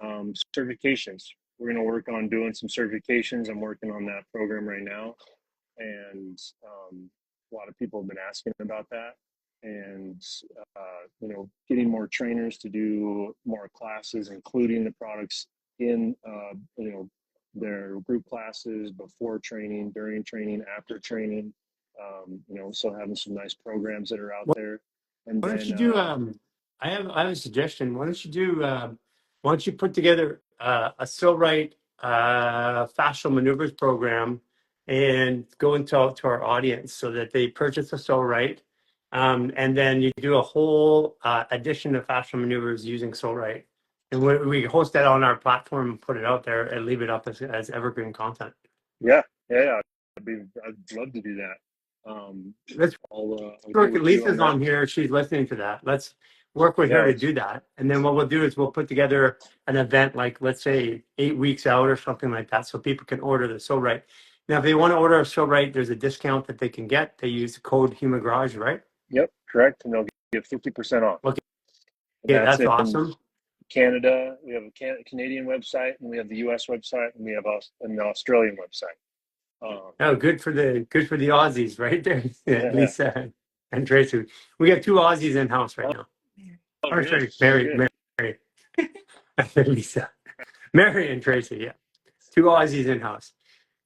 certifications. We're going to work on doing some certifications. I'm working on that program right now, and a lot of people have been asking about that. And getting more trainers to do more classes, including the products in their group classes before training, during training, after training. So having some nice programs that are out there. And Why don't you then do? I have a suggestion. Why don't you put together a Psorite fascial maneuvers program and go into to our audience so that they purchase a Psorite, and then you do a whole edition of fascial maneuvers using Psorite, and we host that on our platform and put it out there and leave it up as evergreen content. yeah. I'd love to do that. Let's I'll get work. with you Lisa's on on that. here. She's listening to that. Let's work with her to do that. And then what we'll do is we'll put together an event, like let's say 8 weeks out or something like that, so people can order the Psorite. Now, if they want to order a Psorite, there's a discount that they can get. They use the code HumaGarage, right? Yep, correct. And they'll get 50% off. Okay, And that's in awesome. Canada. We have a Canadian website, and we have the US website, and we have an Australian website. Oh, good for the Aussies, right there. Yeah. Lisa and Tracy. We have 2 Aussies in house right now. Or sorry, Mary. I said Lisa. Mary and Tracy, yeah. 2 Aussies in house.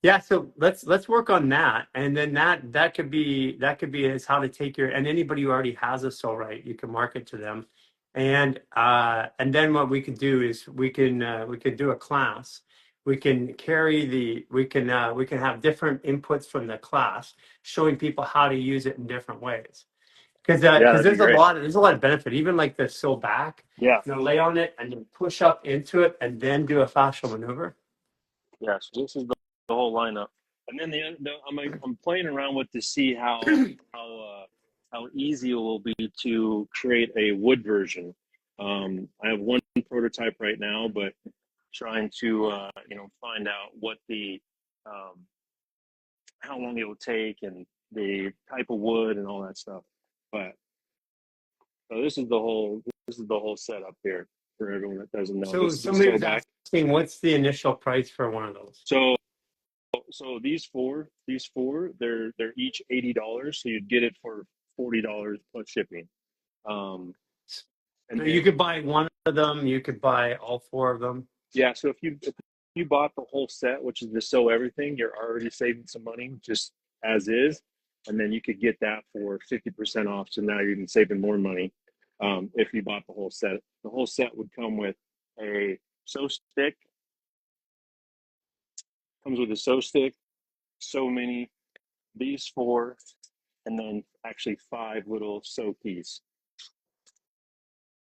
Yeah, so let's work on that, and then that could be is how to take your, and anybody who already has a Psorite, you can market to them, and then what we could do is we could do a class. We can we can have different inputs from the class, showing people how to use it in different ways. Because that'd be there's great. a lot of benefit, even like the Psoback. Yeah. Lay on it and then push up into it, and then do a fascial maneuver. Yeah. So this is the whole lineup, and then I'm playing around with to see how easy it will be to create a wood version. I have one prototype right now, but trying to find out what the how long it will take and the type of wood and all that stuff. But so this is the whole setup here for everyone that doesn't know. So This is the somebody was Psoback. asking, what's the initial price for one of those? So these four, they're each $80. So you'd get it for $40 plus shipping. And So you could buy one of them. You could buy all 4 of them. yeah, so if you bought the whole set, which is the sew everything, you're already saving some money just as is, and then you could get that for 50% off. So now you're even saving more money if you bought the whole set. The whole set would come with a sew stick. Comes with a sew stick, sew mini, these 4, and then actually 5 little sew keys.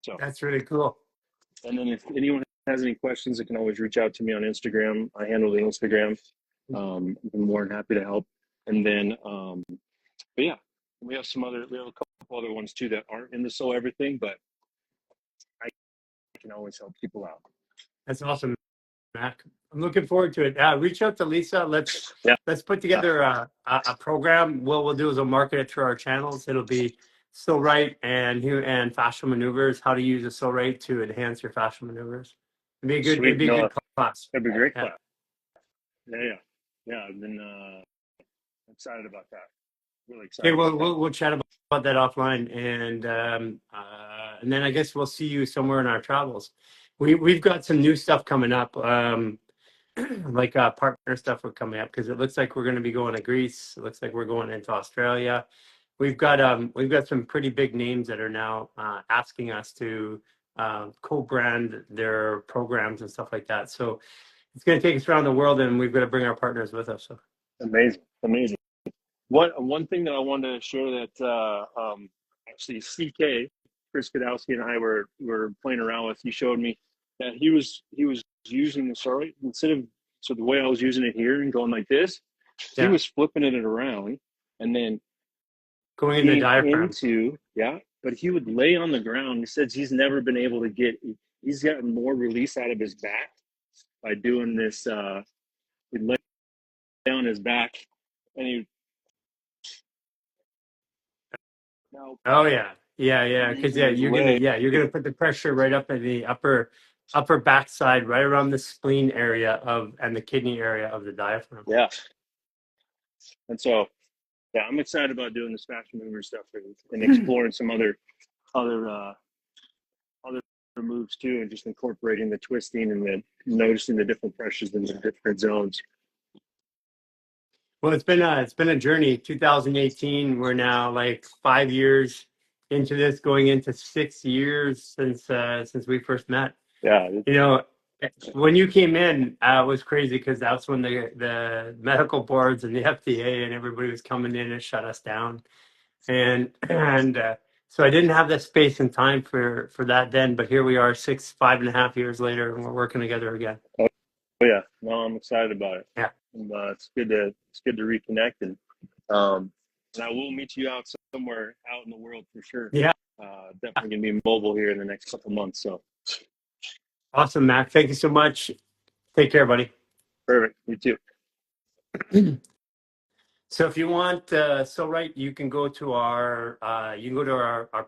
So, That's really cool. and then if anyone has any questions, they can always reach out to me on Instagram. I handle the Instagram. I'm more than happy to help. And then, but yeah, we have a couple other ones too that aren't in the soul everything, but I can always help people out. That's awesome, Mac. I'm looking forward to it. Reach out to Lisa. Let's Yeah. put together a program. What we'll do is we'll market it through our channels. It'll be Psorite and fascial maneuvers. How to use a Psorite to enhance your fascial maneuvers. It'd be a good. It'd Sweet. be a No, good class. that'd be a great Yeah. class. Yeah. I've been excited about that. Really excited. Okay. Well, about that. we'll chat about that offline, and then I guess we'll see you somewhere in our travels. We've got some new stuff coming up. Like partner stuff are coming up because it looks like we're going to be going to Greece. It looks like we're going into Australia. We've got some pretty big names that are now asking us to co-brand their programs and stuff like that. So it's going to take us around the world, and we've got to bring our partners with us. So Amazing. One thing that I wanted to share that actually CK Chris Kadowski and I were playing around with. He showed me that he was using the Psorite instead of the way I was using it here and going like this. Yeah. He was flipping it around and then going in the diaphragm. But he would lay on the ground. He says he's never been able to he's gotten more release out of his back by doing this. He'd lay on his back and he. Oh yeah, because you're gonna put the pressure right up in the upper backside, right around the spleen area and the kidney area of the diaphragm. Yeah, and so I'm excited about doing this fascia mover stuff and exploring some other moves too, and just incorporating the twisting and then noticing the different pressures in the different zones. Well, it's been a journey. 2018, we're now like 5 years into this, going into 6 years since we first met. Yeah, you know, when you came in, it was crazy because that's when the medical boards and the FDA and everybody was coming in and shut us down, and so I didn't have the space and time for that then. But here we are, 5.5 years later, and we're working together again. Oh yeah, no, I'm excited about it. Yeah, and, it's good to reconnect, and I will meet you out somewhere out in the world for sure. Yeah, definitely gonna be mobile here in the next couple months. So awesome, Mac. Thank you so much. Take care, buddy. Perfect. You too. So if you want Psorite, you can go to our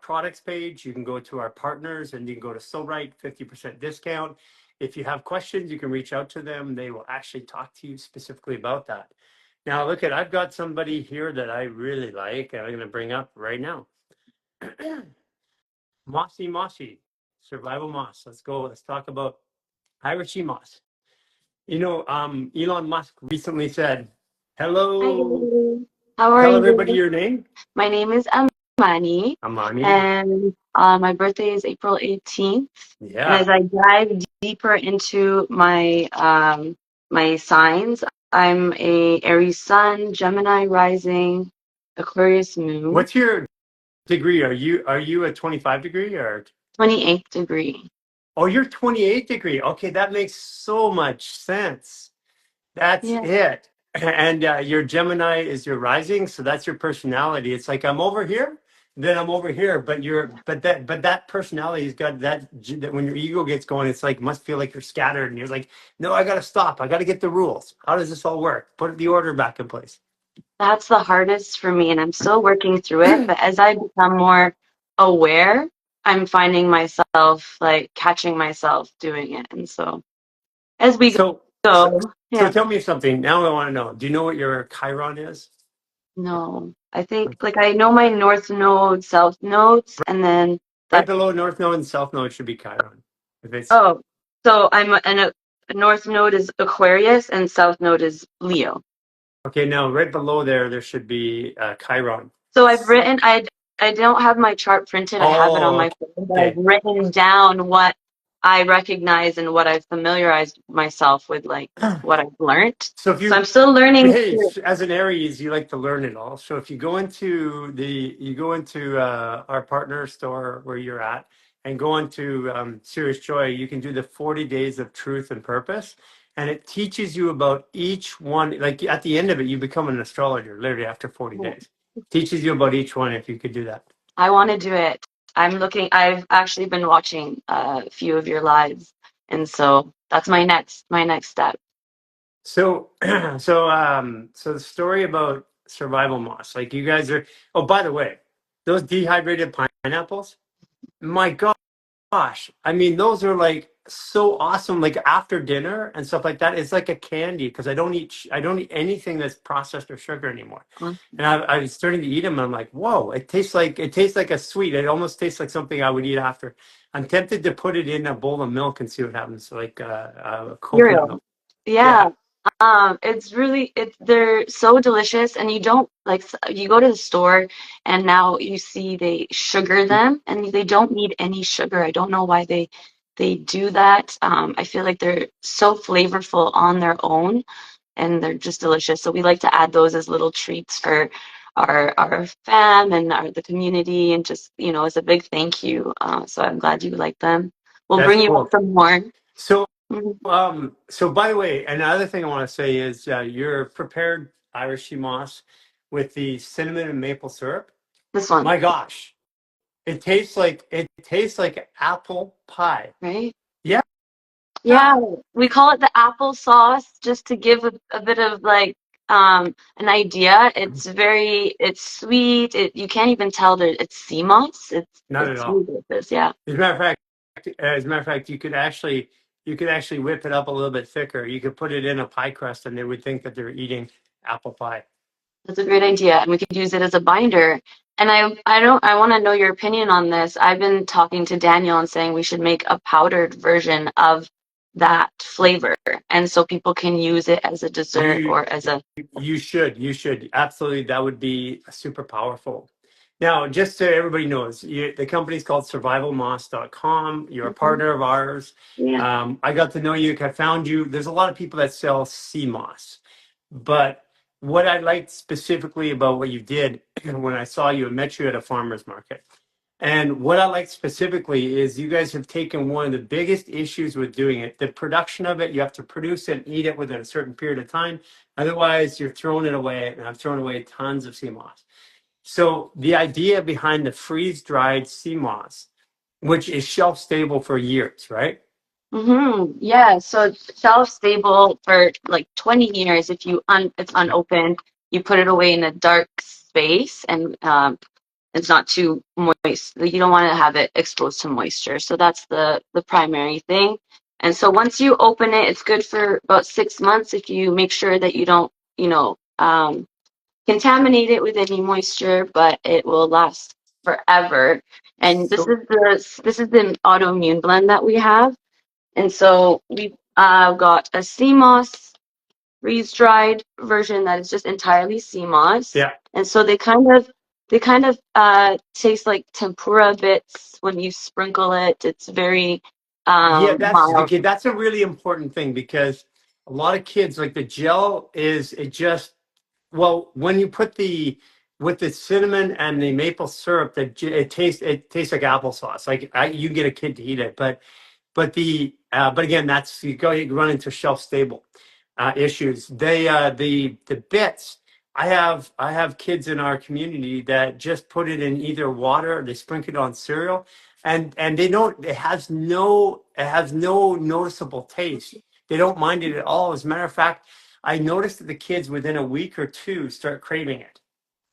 products page. You can go to our partners, and you can go to Psorite, 50% discount. If you have questions, you can reach out to them. They will actually talk to you specifically about that. Now, I've got somebody here that I really like, and I'm going to bring up right now. Mossy, survival moss. Let's go. Let's talk about Irish moss. Elon Musk recently said, hello. Hi, how are Tell you? everybody your name. My name is Amani, Amani. and my birthday is April 18th. Yeah. And as I dive deeper into my my signs, I'm a Aries Sun, Gemini Rising, Aquarius Moon. What's your degree? Are you a 25 degree or 28th degree? Oh, you're 28 degree. Okay, that makes so much sense. That's it. And your Gemini is your rising, so that's your personality. It's like I'm over here, then I'm over here, but that personality's got that when your ego gets going, it's like must feel like you're scattered, and you're like, no, I gotta stop. I gotta get the rules. How does this all work? Put the order back in place. That's the hardest for me, and I'm still working through it. But as I become more aware, I'm finding myself like catching myself doing it, and so as we So tell me something. Now I want to know. Do you know what your Chiron is? No, I think like I know my north node, south nodes, and then Right below north node and south node should be Chiron. If it's so I'm a north node is Aquarius and south node is Leo. okay. Now right below there should be Chiron. So I've written I don't have my chart printed. I have it on my phone, but I've written down what I recognize and what I've familiarized myself with, like what I've learned. So if So I'm you, still learning. hey, as an Aries, you like to learn it all. So if you go into our partner store where you're at and go into Serious Joy, you can do the 40 days of truth and purpose. And it teaches you about each one. Like at the end of it, you become an astrologer literally after 40 days. Teaches you about each one if you could do that. I want to do it. I've actually been watching a few of your lives. And so that's my next step. So, so the story about survival moss, like you guys are, oh, by the way, those dehydrated pineapples, my gosh, I mean, those are like so awesome, like after dinner and stuff like that. It's like a candy because I don't eat anything that's processed or sugar anymore. And I was starting to eat them and I'm like, whoa, it tastes like a sweet. It almost tastes like something I would eat after. I'm tempted to put it in a bowl of milk and see what happens, like coconut milk. Cereal. Yeah. They're so delicious, and you don't like, you go to the store and now you see they sugar them and they don't need any sugar. I don't know why they do that. I feel like they're so flavorful on their own and they're just delicious. So we like to add those as little treats for our fam and the community, and just, as a big thank you. So I'm glad you like them. We'll That's bring you up cool. some more. So, Mhm. so by the way, another thing I want to say is your prepared Irish sea moss with the cinnamon and maple syrup. This one, My gosh, it tastes like apple pie. right? Yeah. Yeah, we call it the apple sauce just to give a bit of like an idea. It's sweet. You can't even tell that it's sea moss. Not at It's all. really delicious. Yeah. As a matter of fact, you could actually whip it up a little bit thicker. You could put it in a pie crust, and they would think that they're eating apple pie. That's a great idea, and we could use it as a binder. And I want to know your opinion on this. I've been talking to Daniel and saying we should make a powdered version of that flavor, and so people can use it as a dessert You or as a. you should absolutely. That would be super powerful. Now, just so everybody knows, the company's called survivalmoss.com. You're a Mhm. partner of ours. Yeah. I got to know you. I found you. There's a lot of people that sell sea moss, but what I liked specifically about what you did when I saw you and met you at a farmer's market, and what I like specifically is you guys have taken one of the biggest issues with doing it, the production of it. You have to produce it and eat it within a certain period of time. Otherwise, you're throwing it away. And I've thrown away tons of sea moss. So the idea behind the freeze-dried sea moss, which is shelf stable for years, right? Yeah, so it's shelf stable for like 20 years. If it's unopened, you put it away in a dark space, and it's not too moist. Like, you don't want to have it exposed to moisture. So that's the primary thing. And so once you open it, it's good for about 6 months if you make sure that you don't, contaminate it with any moisture, but it will last forever. And So this is the autoimmune blend that we have. And so we've got a sea moss freeze-dried version that is just entirely sea moss. yeah, And so they kind of taste like tempura bits when you sprinkle it. It's very yeah, that's mild. okay. That's a really important thing because a lot of kids like the gel is it just well when you put the with the cinnamon and the maple syrup that it tastes like applesauce. Like you get a kid to eat it, but again, that's you run into shelf stable issues. The bits. I have kids in our community that just put it in either water or they sprinkle it on cereal, and they don't. It has no noticeable taste. They don't mind it at all. As a matter of fact, I noticed that the kids within a week or two start craving it.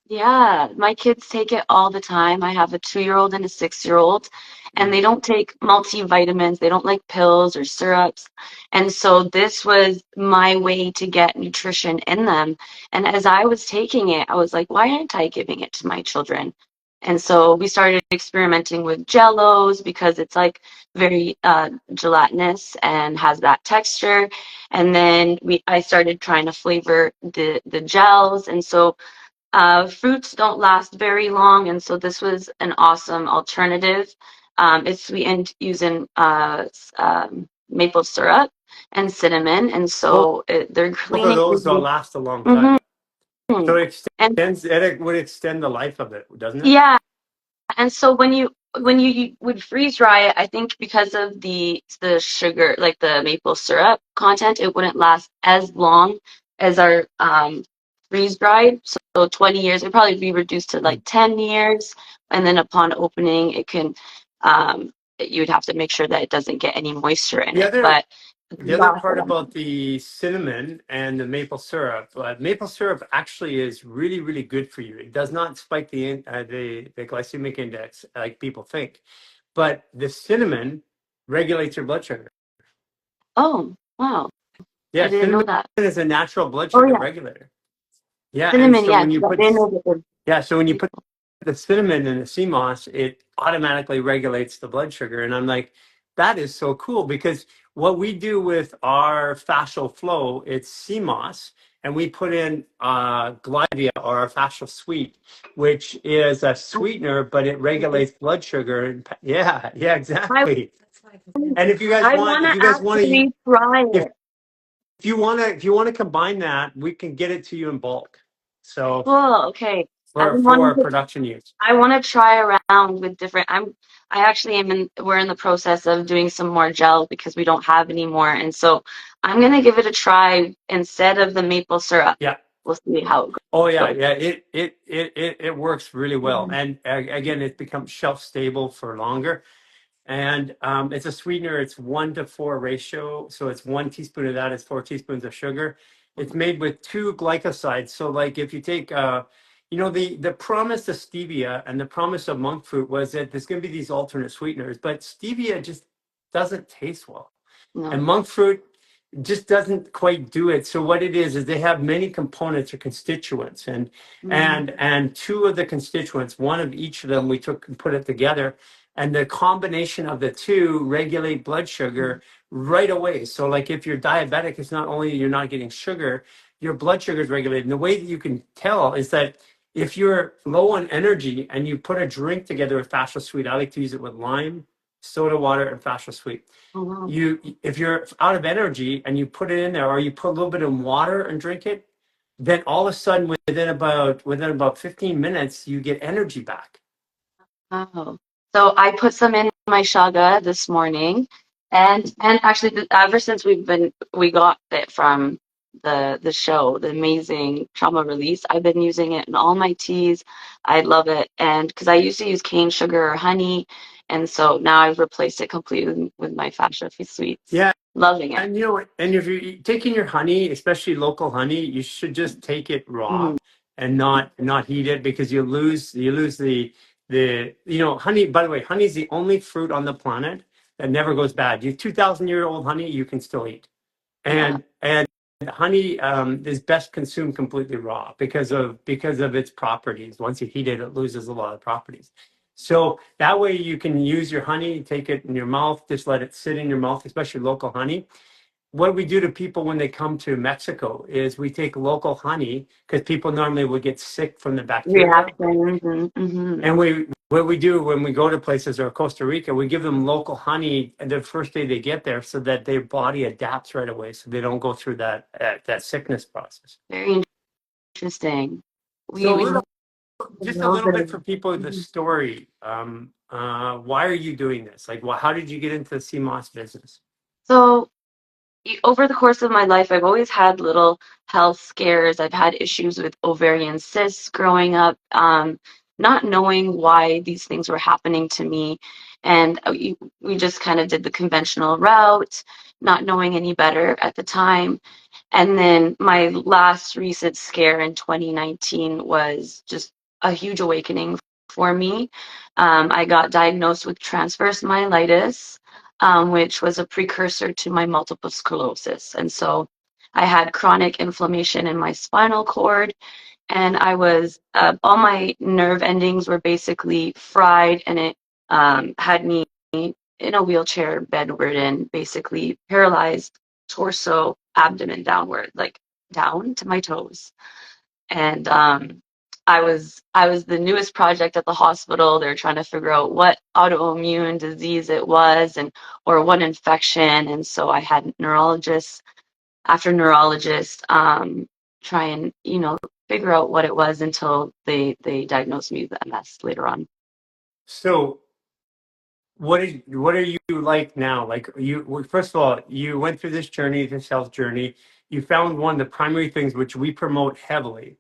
Yeah, my kids take it all the time. I have a 2-year-old and a 6-year-old, and they don't take multivitamins. They don't like pills or syrups. And so this was my way to get nutrition in them. And as I was taking it, I was like, why aren't I giving it to my children? And so we started experimenting with jellos because it's like very gelatinous and has that texture. And then I started trying to flavor the gels. And so fruits don't last very long, and so this was an awesome alternative. It's sweetened using maple syrup and cinnamon, and Both so they're both of cleaning. those will last a long time. Mhm. So And it would extend the life of it, doesn't it? yeah, and so when you would freeze dry it, I think because of the sugar, like the maple syrup content, it wouldn't last as long as our freeze dried. So 20 years, it'd probably be reduced to like 10 years, and then upon opening, it can you would have to make sure that it doesn't get any moisture in The it. other But The other part about the cinnamon and the maple syrup actually is really, really good for you. It does not spike the glycemic index like people think, but the cinnamon regulates your blood sugar. oh wow, I Yeah, didn't know cinnamon that. is a natural blood Oh sugar yeah, regulator. Yeah, and cinnamon, so yeah, when 'cause you I put didn't know that the so when you put the cinnamon in the sea moss, it automatically regulates the blood sugar. And I'm like, that is so cool because what we do with our fascial flow, it's sea moss, and we put in Glyvia or our fascial sweet, which is a sweetener, but it regulates blood sugar. And yeah, I exactly. And I want to if you guys want to, actually try if it. if you want to combine that, we can get it to you in bulk. So Cool. Okay. I've been wanting for to. production use. I want to try around with different. I actually am in. We're in the process of doing some more gel because we don't have any more, and so I'm gonna give it a try instead of the maple syrup. Yeah. We'll see how it Oh yeah, goes. yeah. It works really well, Mhm. and again, it becomes shelf stable for longer. And it's a sweetener. It's 1-to-4 ratio, so it's 1 teaspoon of that is 4 teaspoons of sugar. It's made with 2 glycosides. So like if you take, the promise of stevia and the promise of monk fruit was that there's going to be these alternate sweeteners, but stevia just doesn't taste well. No. And monk fruit just doesn't quite do it. So what it is they have many components or constituents, and Mhm. two of the constituents, one of each of them, we took and put it together, and the combination of the two regulate blood sugar right away. So like if you're diabetic, it's not only you're not getting sugar, your blood sugar is regulated. And the way that you can tell is that if you're low on energy and you put a drink together with fascia sweet, I like to use it with lime, soda water, and fascia sweet. Oh, wow. If you're out of energy and you put it in there, or you put a little bit of water and drink it, then all of a sudden within about 15 minutes you get energy back. Oh. So I put some in my shaga this morning, and actually ever since we got it from the show, the amazing trauma release, I've been using it in all my teas. I love it, and because I used to use cane sugar or honey, and so now I've replaced it completely with my fascia sweets. Yeah. Loving it. And and if you're taking your honey, especially local honey, you should just take it raw Mhm. and not heat it, because you lose honey. By the way, honey is the only fruit on the planet that never goes bad. You 2,000-year-old honey you can still eat. Yeah. And honey is best consumed completely raw because of its properties. Once you heat it, it loses a lot of properties. So that way you can use your honey, take it in your mouth, just let it sit in your mouth, especially local honey. What we do to people when they come to Mexico is we take local honey, because people normally would get sick from the bacteria. Reactions and And what we do when we go to places or Costa Rica, we give them local honey the first day they get there, so that their body adapts right away, so they don't go through that sickness process. very interesting. So We love just a those little that bit for people, the are. story. Why are you doing this? Like, how did you get into the CMOS business? So over the course of my life, I've always had little health scares. I've had issues with ovarian cysts growing up, not knowing why these things were happening to me. And we just kind of did the conventional route, not knowing any better at the time. And then my last recent scare in 2019 was just a huge awakening for me. I got diagnosed with transverse myelitis, which was a precursor to my multiple sclerosis. And so I had chronic inflammation in my spinal cord, and I was, all my nerve endings were basically fried, and it had me in a wheelchair, bedridden, basically paralyzed, torso, abdomen downward, like down to my toes. And I was the newest project at the hospital. They're trying to figure out what autoimmune disease it was or what infection. And so I had neurologists after neurologist try and, figure out what it was until they diagnosed me with MS later on. So what are you like now? Like well, first of all, you went through this journey, this health journey. You found one of the primary things which we promote heavily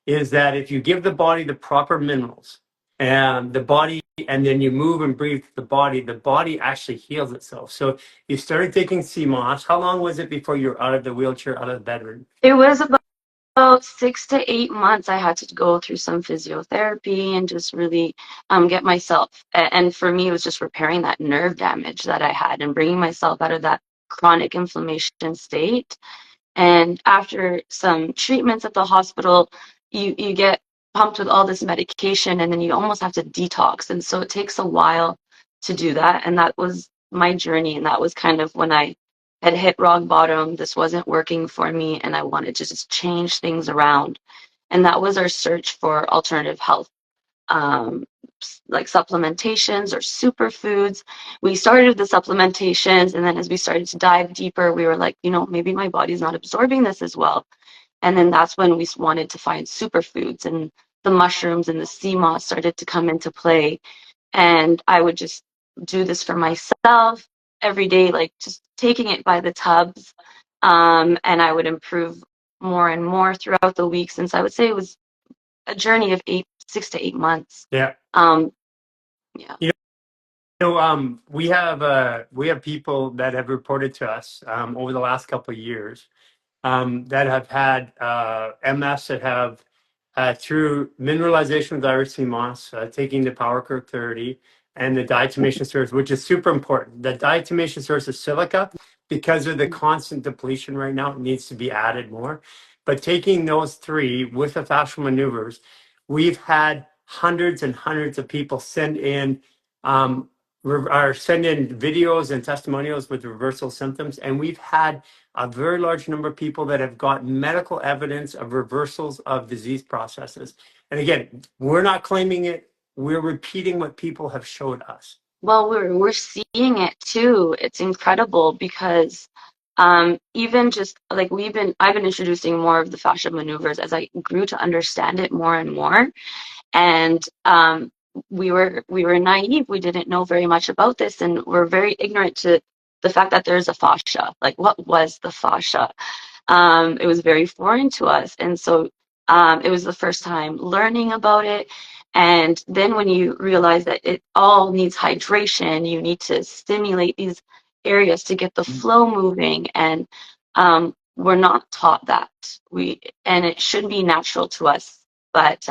is that if you give the body the proper minerals and the body, and then you move and breathe the body actually heals itself. So you started taking sea moss. How long was it before you were out of the wheelchair, out of the bedroom? It was about 6 to 8 months. I had to go through some physiotherapy and just really get myself. And for me, it was just repairing that nerve damage that I had and bringing myself out of that chronic inflammation state. And after some treatments at the hospital, you get pumped with all this medication, and then you almost have to detox. And so it takes a while to do that. And that was my journey. And that was kind of when I had hit rock bottom. This wasn't working for me, and I wanted to just change things around. And that was our search for alternative health, um, like supplementations or superfoods. We started with the supplementations, and then as we started to dive deeper, we were like, maybe my body's not absorbing this as well. And then that's when we wanted to find superfoods, and the mushrooms and the sea moss started to come into play. And I would just do this for myself every day, like just taking it by the tubs. And I would improve more and more throughout the week, since I would say it was a journey of 6 to 8 months. Yeah. Yeah. We have people that have reported to us over the last couple of years that have had MS, that have through mineralization with Irish sea moss, taking the Power Curve 30 and the diatomaceous source, which is super important. The diatomaceous source is silica, because of the constant depletion right now, it needs to be added more. But taking those three with the fascial maneuvers, we've had hundreds and hundreds of people send in videos and testimonials with reversal symptoms, and we've had a very large number of people that have got medical evidence of reversals of disease processes. And again, we're not claiming it, we're repeating what people have showed us. Well, we're seeing it too. It's incredible because even just like I've been introducing more of the fascia maneuvers as I grew to understand it more and more. And we were naive. We didn't know very much about this, and we're very ignorant to the fact that there's a fascia. Like, what was the fascia? It was very foreign to us, and so it was the first time learning about it. And then when you realize that it all needs hydration, you need to stimulate these areas to get the flow moving, and we're not taught that. And it should be natural to us, but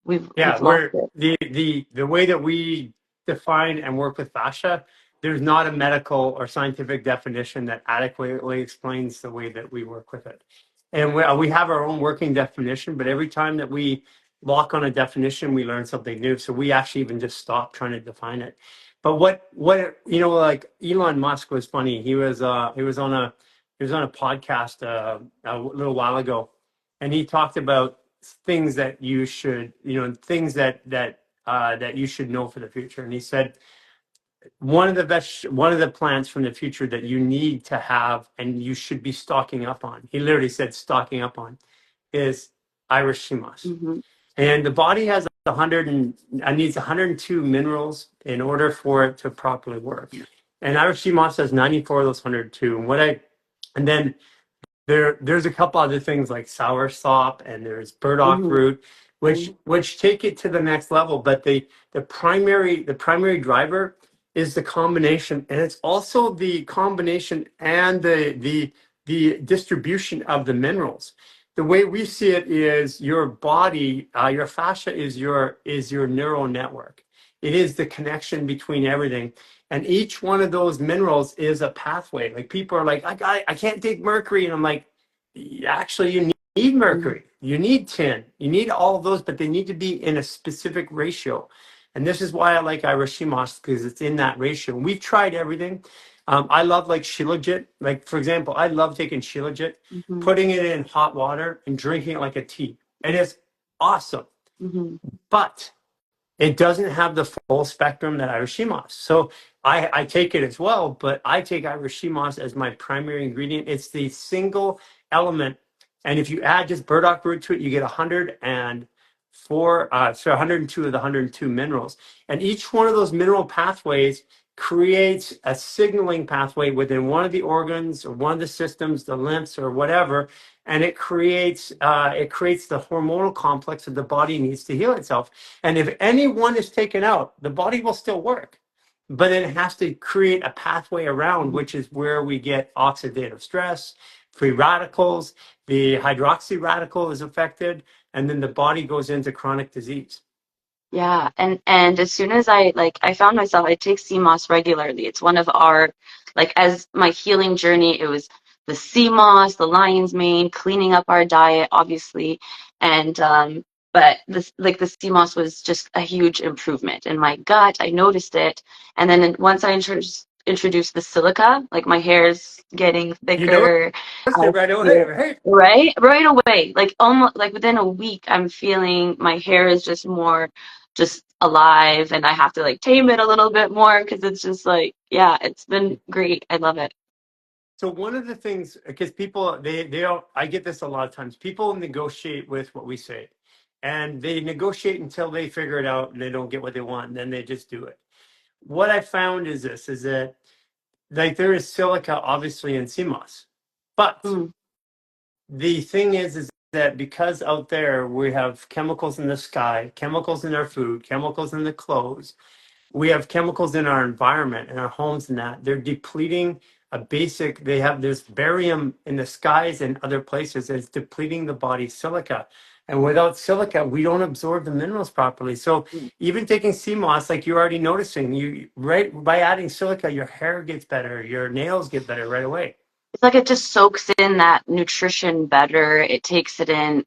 we've lost it. The way that we define and work with fascia, there's not a medical or scientific definition that adequately explains the way that we work with it. And we have our own working definition, but every time that we lock on a definition, we learn something new. So we actually even just stop trying to define it. But what like Elon Musk was funny. He was on a podcast a little while ago, and he talked about things that you should, things that you should know for the future. And he said one of the plants from the future that you need to have and you should be stocking up on. He literally said stocking up on is Irish sea moss. Mm-hmm. And the body has needs 102 minerals in order for it to properly work. And Irish sea moss has 94 of those 102. And then there's a couple other things like soursop, and there's burdock root, which take it to the next level. But the primary driver is the combination, and it's also the combination and the distribution of the minerals. The way we see it is your body, your fascia is your neural network. It is the connection between everything. And each one of those minerals is a pathway. Like people are like, I can't take mercury. And I'm like, actually, you need mercury. You need tin. You need all of those, but they need to be in a specific ratio. And this is why I like Irish sea moss, because it's in that ratio. We've tried everything. I love like shilajit. Like, for example, I love taking shilajit, putting it in hot water and drinking it like a tea. And it's awesome. Hmm. but it doesn't have the full spectrum that Irish sea moss. So I take it as well, but I take Irish sea moss as my primary ingredient. It's the single element. And if you add just burdock root to it, you get 102 of the 102 minerals. And each one of those mineral pathways creates a signaling pathway within one of the organs or one of the systems, the lymphs or whatever, and it creates the hormonal complex that the body needs to heal itself. And if any one is taken out, the body will still work, but it has to create a pathway around, which is where we get oxidative stress, free radicals, the hydroxy radical is affected, and then the body goes into chronic disease. Yeah, and as soon as I found myself, I take sea moss regularly. It's one of our, like, as my healing journey, it was the sea moss, the lion's mane, cleaning up our diet, obviously, and but this, like, the sea moss was just a huge improvement in my gut. I noticed it, and then once I introduced the silica, like, my hair's getting You notice thicker. it right away, Yeah. right? Right away, like almost like within a week, I'm feeling my hair is just more just alive, and I have to like tame it a little bit more because it's just like, yeah, it's been great. I love it. So one of the things, because people they don't, I get this a lot of times. People negotiate with what we say, and they negotiate until they figure it out, and they don't get what they want, and then they just do it. What I found is this: is that like there is silica obviously in sea moss, but Mm, the thing is that because out there we have chemicals in the sky, chemicals in our food, chemicals in the clothes, we have chemicals in our environment, in our homes, and that they're depleting a basic. They have this barium in the skies and other places. It's depleting the body's silica, and without silica, we don't absorb the minerals properly. So mm. even taking sea moss, like you're already noticing, you right by adding silica, your hair gets better, your nails get better right away. It's like it just soaks in that nutrition better. It takes it in.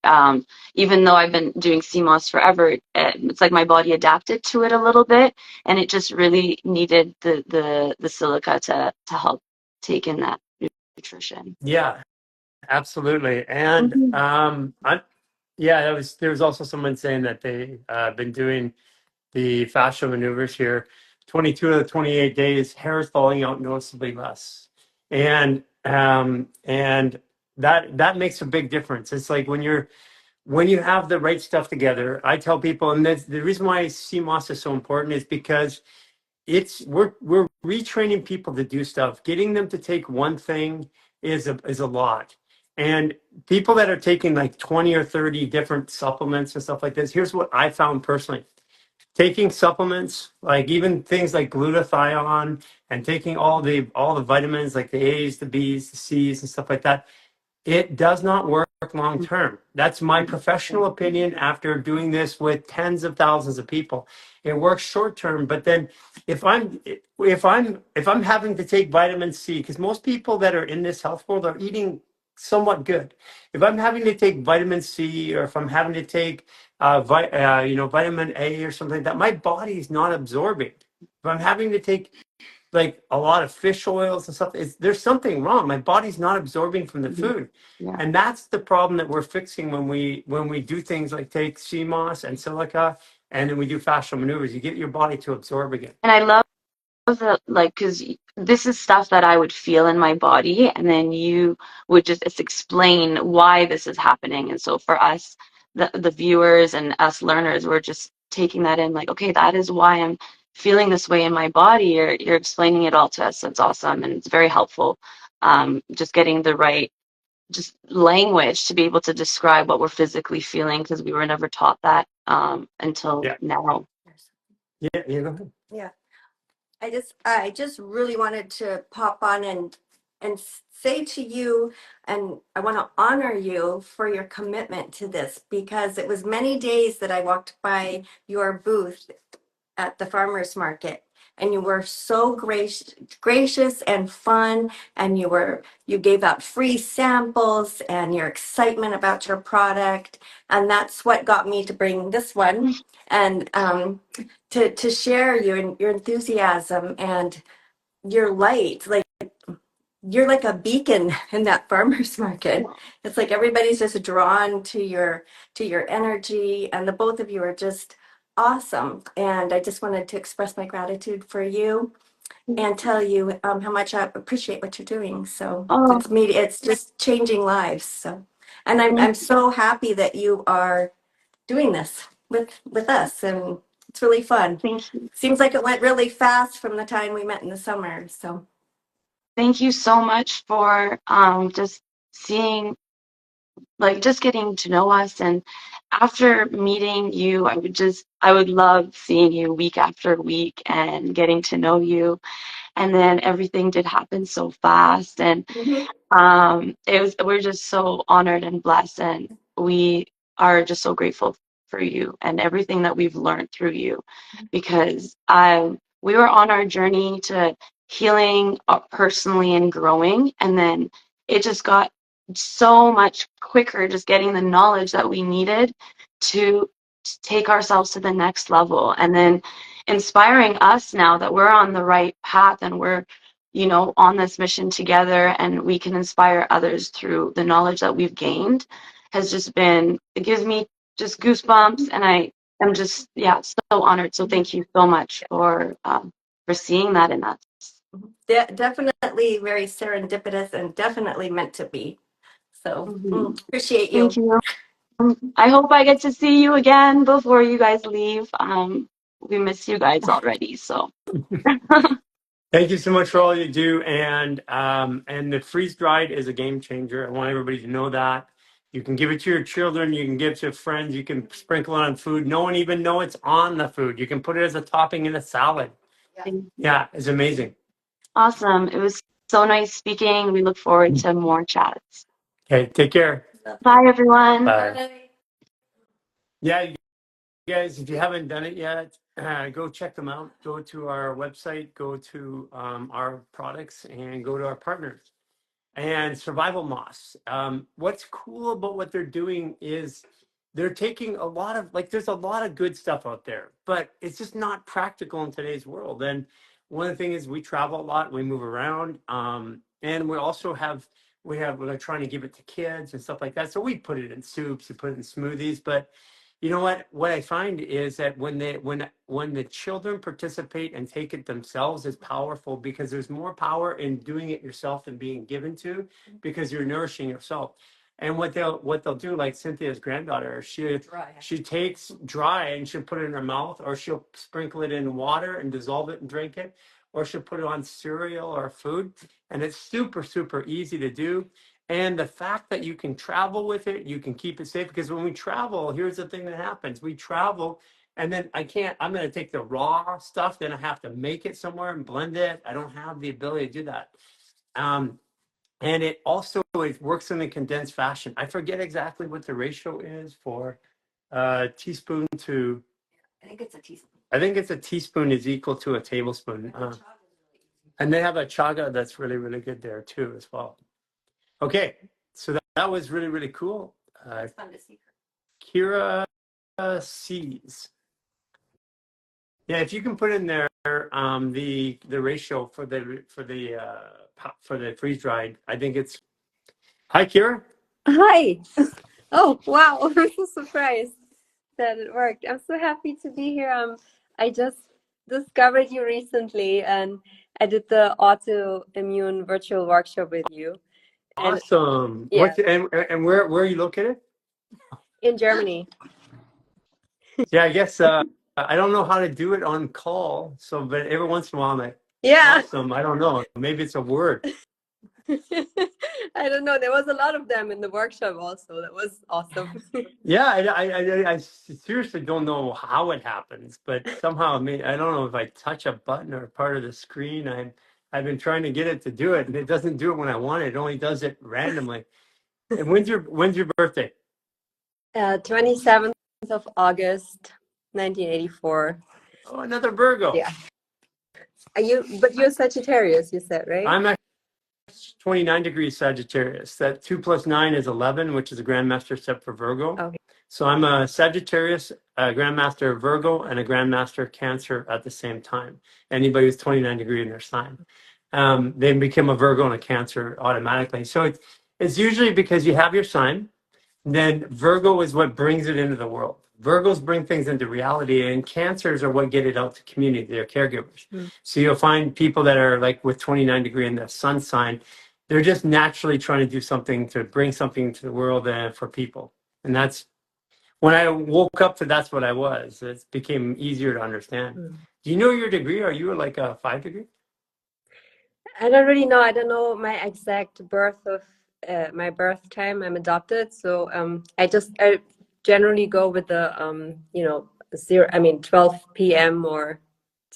Even though I've been doing CMOS forever, it's like my body adapted to it a little bit, and it just really needed the silica to help take in that nutrition. Yeah, absolutely. And Hmm. yeah, there was also someone saying that they been doing the fascial maneuvers here. 22 of the 28 days, hair is falling out noticeably less, and that makes a big difference. It's like when you have the right stuff together. I tell people, and that's the reason why CMOS is so important, is because we're retraining people to do stuff. Getting them to take one thing is a lot. And people that are taking like 20 or 30 different supplements and stuff like this, here's what I found personally. Taking supplements, like even things like glutathione, and taking all the vitamins like the A's, the B's, the C's and stuff like that, it does not work long term. That's my professional opinion after doing this with tens of thousands of people. It works short term, but then if I'm having to take vitamin C, because most people that are in this health world are eating somewhat good. If I'm having to take vitamin C, or if I'm having to take vitamin A or something like that, my body is not absorbing. If I'm having to take like a lot of fish oils and stuff, there's something wrong. My body's not absorbing from the Hmm. food, Yeah. and that's the problem that we're fixing when we do things like take CMOS and silica, and then we do fascial maneuvers. You get your body to absorb again. And I love that, like, because this is stuff that I would feel in my body, and then you would just explain why this is happening. And so for us, the viewers and us learners, we're just taking that in, like, okay, that is why I'm feeling this way in my body. You're explaining it all to us. So it's awesome, and it's very helpful. Just getting the right just language to be able to describe what we're physically feeling, because we were never taught that until Yeah, now. yeah, yeah. Go ahead. Yeah. I just really wanted to pop on and say to you, and I want to honor you for your commitment to this, because it was many days that I walked by your booth at the farmers market, and you were so gracious and fun, and you gave out free samples, and your excitement about your product, and that's what got me to bring this one, and to share your enthusiasm and your light. Like, you're like a beacon in that farmer's market. It's like everybody's just drawn to your energy, and the both of you are just awesome. And I just wanted to express my gratitude for you and tell you how much I appreciate what you're doing. So Oh, it's just changing lives. So, and thank, I'm so happy that you are doing this with us, and it's really fun. thank you. Seems like it went really fast from the time we met in the summer. So Thank you so much for just seeing, like, just getting to know us. And after meeting you, I would love seeing you week after week and getting to know you. And then everything did happen so fast. And mhm. we're just so honored and blessed, and we are just so grateful for you and everything that we've learned through you, because we were on our journey to healing personally and growing, and then it just got so much quicker, just getting the knowledge that we needed to take ourselves to the next level, and then inspiring us now that we're on the right path and we're on this mission together, and we can inspire others through the knowledge that we've gained, has just been, it gives me just goosebumps, and I am just, yeah, so honored. So thank you so much for seeing that in us. Definitely very serendipitous and definitely meant to be. So Mhm. appreciate Thank you. you. I hope I get to see you again before you guys leave. We miss you guys already, so. Thank you so much for all you do, and the freeze dried is a game changer. I want everybody to know that. You can give it to your children, you can give it to friends, you can sprinkle it on food. No one even know it's on the food. You can put it as a topping in a salad. Yeah, it's amazing. Awesome. It was so nice speaking. We look forward to more chats. Okay, take care. Bye, everyone. Bye. Yeah, you guys, if you haven't done it yet, go check them out. Go to our website, go to our products, and go to our partners. And survival moss. What's cool about what they're doing is they're taking a lot of, like, there's a lot of good stuff out there, but it's just not practical in today's world. And one of the things is we travel a lot, we move around, and we also we're trying to give it to kids and stuff like that. So we put it in soups, we put it in smoothies, but you know what I find is that when the children participate and take it themselves is powerful, because there's more power in doing it yourself than being given to, because you're nourishing yourself. And what they'll do, like Cynthia's granddaughter, she takes dry and she'll put it in her mouth, or she'll sprinkle it in water and dissolve it and drink it, or she'll put it on cereal or food. And it's super, super easy to do. And the fact that you can travel with it, you can keep it safe, because when we travel, here's the thing that happens. We travel, and then I'm going to take the raw stuff, then I have to make it somewhere and blend it. I don't have the ability to do that. And it also, it works in a condensed fashion. I forget exactly what the ratio is for teaspoon to, I think it's a teaspoon. I think it's a teaspoon is equal to a tablespoon. And they have a chaga that's really, really good there too as well. Okay, so that was really, really cool. It's fun to see. Kira sees. Yeah, if you can put in there the ratio for the freeze dried, I think it's. Hi, Kira. Hi. Oh, wow. I'm so surprised that it worked. I'm so happy to be here. I just discovered you recently, and I did the autoimmune virtual workshop with you. And Awesome. yeah, And where are you located? in Germany. Yeah, I guess I don't know how to do it on call. So, but every once in a while, I'm like, Yeah. awesome. I don't know. Maybe it's a word. I don't know. There was a lot of them in the workshop also. That was awesome. Yeah, I seriously don't know how it happens, but somehow, I don't know if I touch a button or part of the screen. I've been trying to get it to do it, and it doesn't do it when I want it. It only does it randomly. And when's your birthday? 27th of August, 1984. Oh, another Virgo. Yeah. But you're Sagittarius, you said, right? I'm at 29 degrees Sagittarius. That 2 + 9 is 11, which is a Grandmaster step for Virgo. Okay. So I'm a Sagittarius, a Grandmaster Virgo, and a Grandmaster Cancer at the same time. Anybody who's 29 degree in their sign. they become a Virgo and a Cancer automatically. So it's usually because you have your sign, then Virgo is what brings it into the world. Virgos bring things into reality, and Cancers are what get it out to community. They're caregivers. So you'll find people that are like with 29 degree in the sun sign, they're just naturally trying to do something to bring something into the world for people. And that's when I woke up to that's what I was. It became easier to understand. Do you know your degree? Are you like a 5 degree? I don't really know. I don't know my exact birth of my birth time. I'm adopted, so I generally go with the 12 p.m. or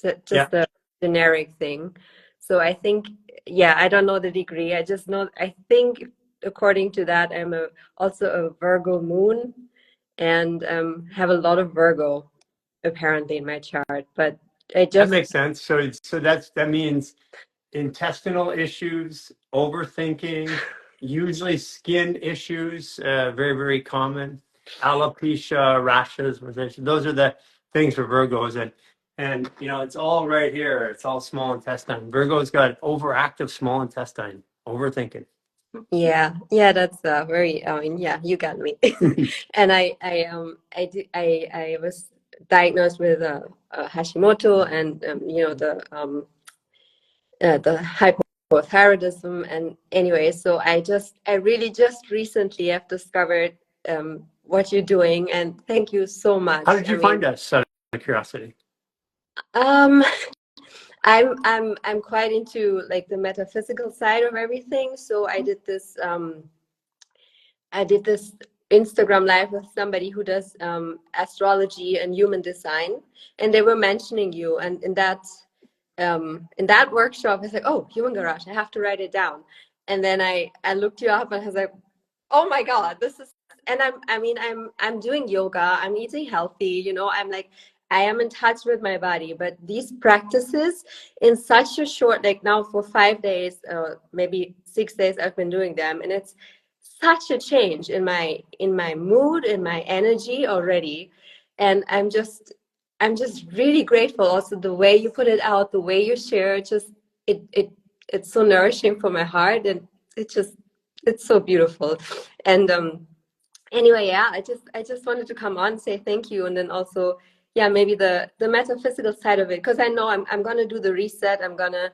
Yeah. just the generic thing. So I think, yeah, I don't know the degree. I just know, I think according to that, I'm also a Virgo moon, and have a lot of Virgo apparently in my chart. But I That just makes sense. So that means intestinal issues, overthinking, usually skin issues, very, very common. Alopecia, rashes, rosacea. Those are the things for Virgos. And it's all right here. It's all small intestine. Virgo's got overactive small intestine, overthinking. Yeah, that's very, I mean, yeah, you got me. And I was diagnosed with Hashimoto and the hypothyroidism. And anyway, so I really just recently have discovered what you're doing, and thank you so much. How did I you mean, find us, out of curiosity? um, I'm quite into like the metaphysical side of everything. So I did this Instagram live with somebody who does astrology and human design, and they were mentioning you. And in that workshop, I was like, oh, human garage, I have to write it down. And then I looked you up, and I was like, oh my God, this is. And I'm doing yoga. I'm eating healthy. I'm like, I am in touch with my body. But these practices in such a short, like now for 5 days, maybe 6 days, I've been doing them, and it's such a change in my mood, in my energy already. And I'm just really grateful. Also, the way you put it out, the way you share, just it's so nourishing for my heart, and it's so beautiful. And anyway, yeah, I just wanted to come on, say thank you, and then also, yeah, maybe the metaphysical side of it, because I know I'm gonna do the reset. I'm gonna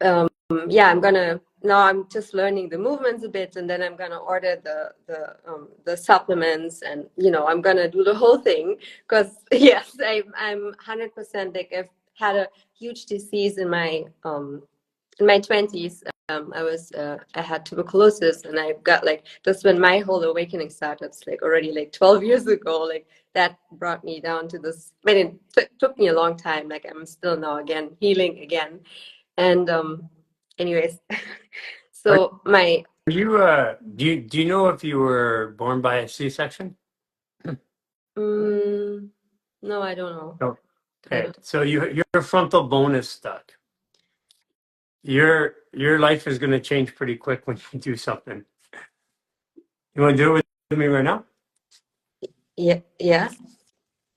I'm gonna now I'm just learning the movements a bit, and then I'm gonna order the supplements, and I'm gonna do the whole thing, because yes, I'm 100%, like, I've had a huge disease in my 20s. I had tuberculosis, and I got, like, that's when my whole awakening started. It's like already like 12 years ago. Like, that brought me down to this. I mean, it took me a long time. Like, I'm still now again healing again. And anyways, Are so my you do you know if you were born by a C-section? no, I don't know. No. I Okay. don't. So your frontal bone is stuck. Your life is going to change pretty quick when you do something. You want to do it with me right now? Yeah, yeah,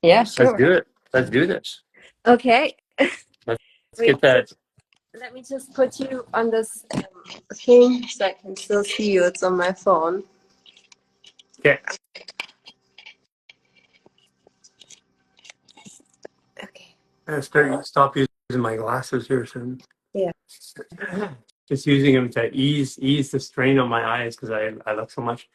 Let's sure. do it. Let's do this. Okay. Let's Wait, get that. let me just put you on this thing so I can still see you. It's on my phone. Okay. Okay. I'm stop using my glasses here soon. Yeah. Just using them to ease the strain on my eyes because I look so much.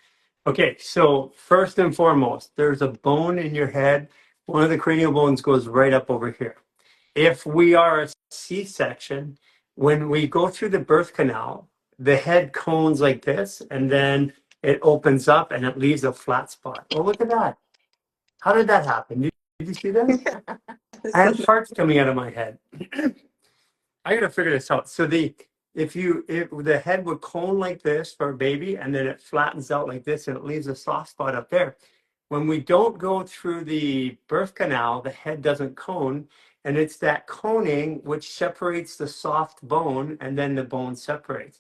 Okay, so first and foremost, there's a bone in your head. One of the cranial bones goes right up over here. If we are a C-section, when we go through the birth canal, the head cones like this, and then it opens up and it leaves a flat spot. Oh, look at that. How did that happen? Did you see that? I had farts coming out of my head. I gotta figure this out. So if the head would cone like this for a baby, and then it flattens out like this, and it leaves a soft spot up there. When we don't go through the birth canal, the head doesn't cone, and it's that coning which separates the soft bone, and then the bone separates.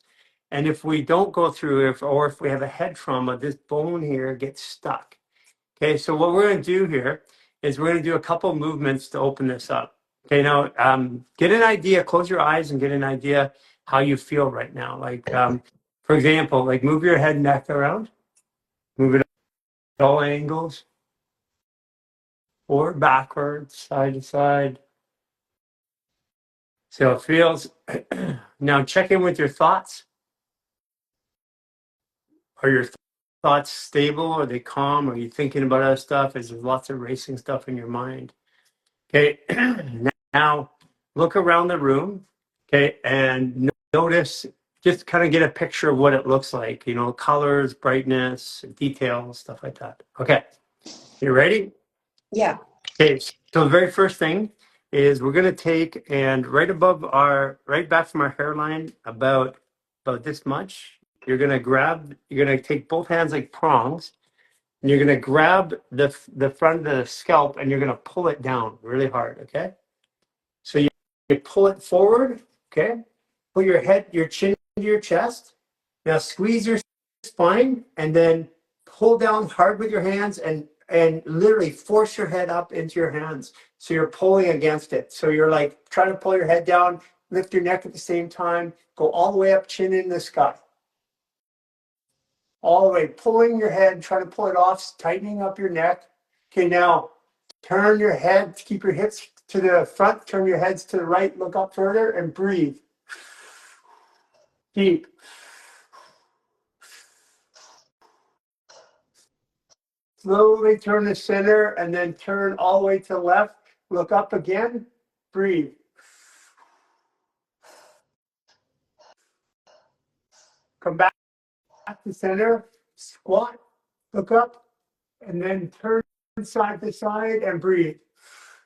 And if we don't go through, if we have a head trauma, this bone here gets stuck. Okay, so what we're going to do here is we're going to do a couple movements to open this up. Okay, now get an idea, close your eyes and get an idea how you feel right now. Like, for example, like move your head and neck around, move it at all angles, forward, backwards, side to side. So it feels. Now check in with your thoughts. Are your thoughts stable? Are they calm? Are you thinking about other stuff? Is there lots of racing stuff in your mind? Okay, now look around the room. Okay, and notice, just kind of get a picture of what it looks like, you know, colors, brightness, details, stuff like that. Okay, you ready? Yeah. Okay, so the very first thing is we're going to take, and right above our, right back from our hairline, about this much, you're going to take both hands like prongs, and you're going to grab the front of the scalp, and you're going to pull it down really hard, okay? So you pull it forward, okay? Put your chin into your chest. Now squeeze your spine and then pull down hard with your hands and literally force your head up into your hands. So you're pulling against it. So you're like trying to pull your head down, lift your neck at the same time, go all the way up, chin in the sky. All the way, pulling your head, trying to pull it off, tightening up your neck. Okay, now turn your head, keep your hips to the front, turn your heads to the right, look up further and breathe. Deep. Slowly turn the center and then turn all the way to the left. Look up again. Breathe. Come back to center. Squat. Look up. And then turn side to side and breathe.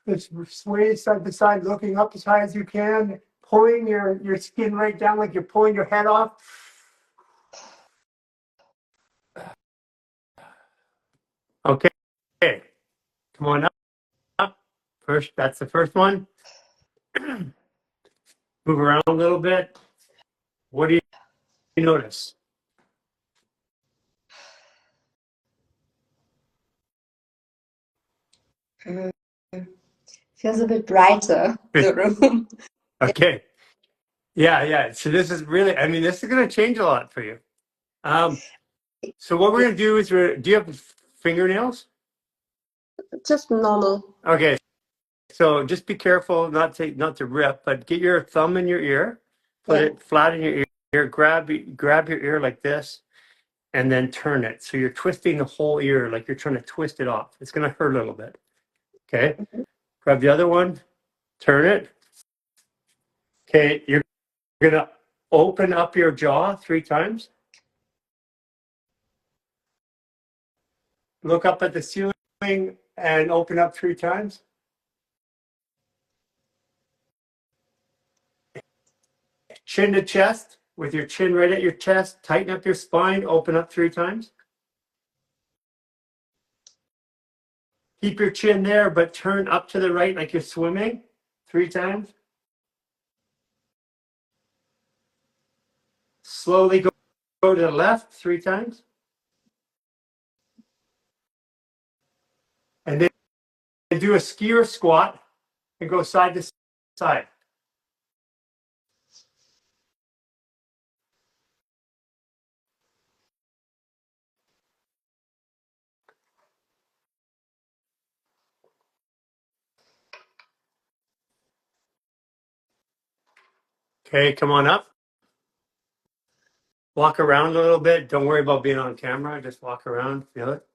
Just sway side to side, looking up as high as you can. Pulling your skin right down like you're pulling your head off. Okay. Come on up. First, that's the first one. Move around a little bit. What do you notice? Feels a bit brighter, the room. Okay. Yeah. So this is really, I mean, this is going to change a lot for you. So what we're going to do is, do you have fingernails? Just normal. Okay. So just be careful not to rip, but get your thumb in your ear, put it flat in your ear, grab your ear like this, and then turn it. So you're twisting the whole ear, like you're trying to twist it off. It's going to hurt a little bit. Okay. Grab the other one, turn it. Okay. You're going to open up your jaw 3 times. Look up at the ceiling and open up 3 times. Chin to chest, with your chin right at your chest. Tighten up your spine, open up 3 times. Keep your chin there, but turn up to the right like you're swimming 3 times. Slowly go to the left 3 times. And then do a skier squat and go side to side. Okay, come on up. Walk around a little bit. Don't worry about being on camera. Just walk around, feel it.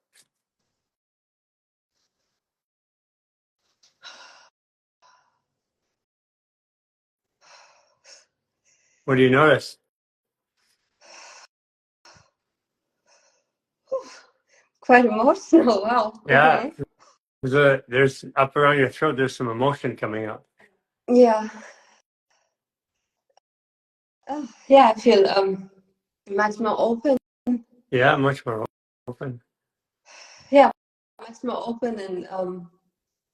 What do you notice? Quite emotional. Wow. Yeah, Okay. there's up around your throat, there's some emotion coming up. Yeah. Yeah, I feel much more open. Yeah, much more open. Yeah, much more open and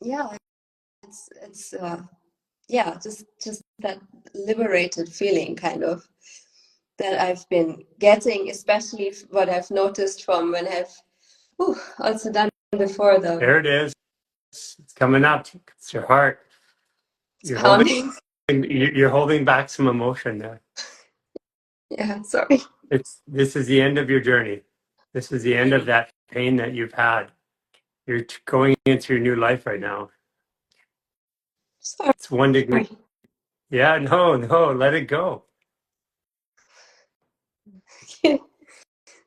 yeah, it's yeah, just that liberated feeling kind of that I've been getting, especially what I've noticed from when I've also done before the There it is. It's coming up. It's your heart. It's You're holding calming. you're holding back some emotion there. Yeah, sorry. This is the end of your journey. This is the end of that pain that you've had. You're going into your new life right now. Sorry. It's 1 degree. Yeah, no, let it go. Yeah,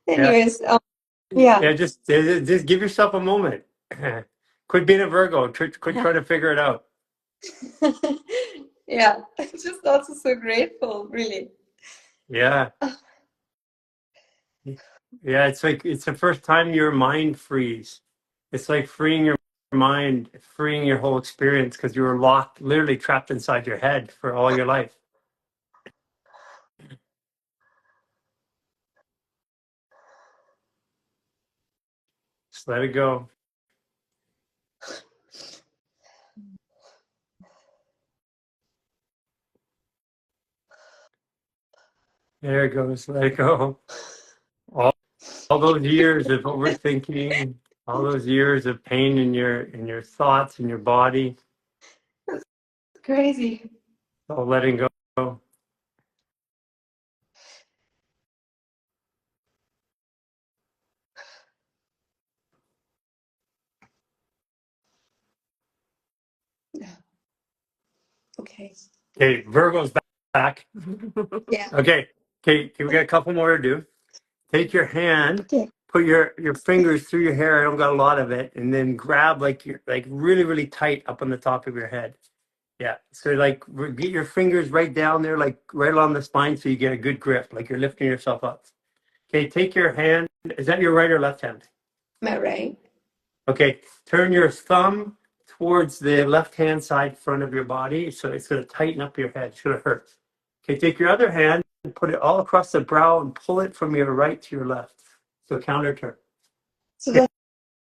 Anyways, yeah. yeah. Just give yourself a moment. Quit being a Virgo. Quit trying to figure it out. Yeah, I'm just also so grateful, really. Yeah, yeah. It's like it's the first time your mind frees. It's like freeing your mind, freeing your whole experience because you were locked, literally trapped inside your head for all your life. Just let it go. There it goes. Let it go. All those years of overthinking, all those years of pain in your thoughts and your body, Crazy. all letting go. Okay. Okay, Virgo's back. Yeah. Okay, we got a couple more to do. Take your hand, Okay. put your fingers through your hair. I don't got a lot of it, and then grab like really really tight up on the top of your head. Yeah. So like get your fingers right down there, like right along the spine, so you get a good grip, like you're lifting yourself up. Okay. Take your hand. Is that your right or left hand? My right. Okay. Turn your thumb towards the left-hand side front of your body, so it's going to tighten up your head. It's going to hurt. Okay. Take your other hand and put it all across the brow and pull it from your right to your left. So counter turn. So the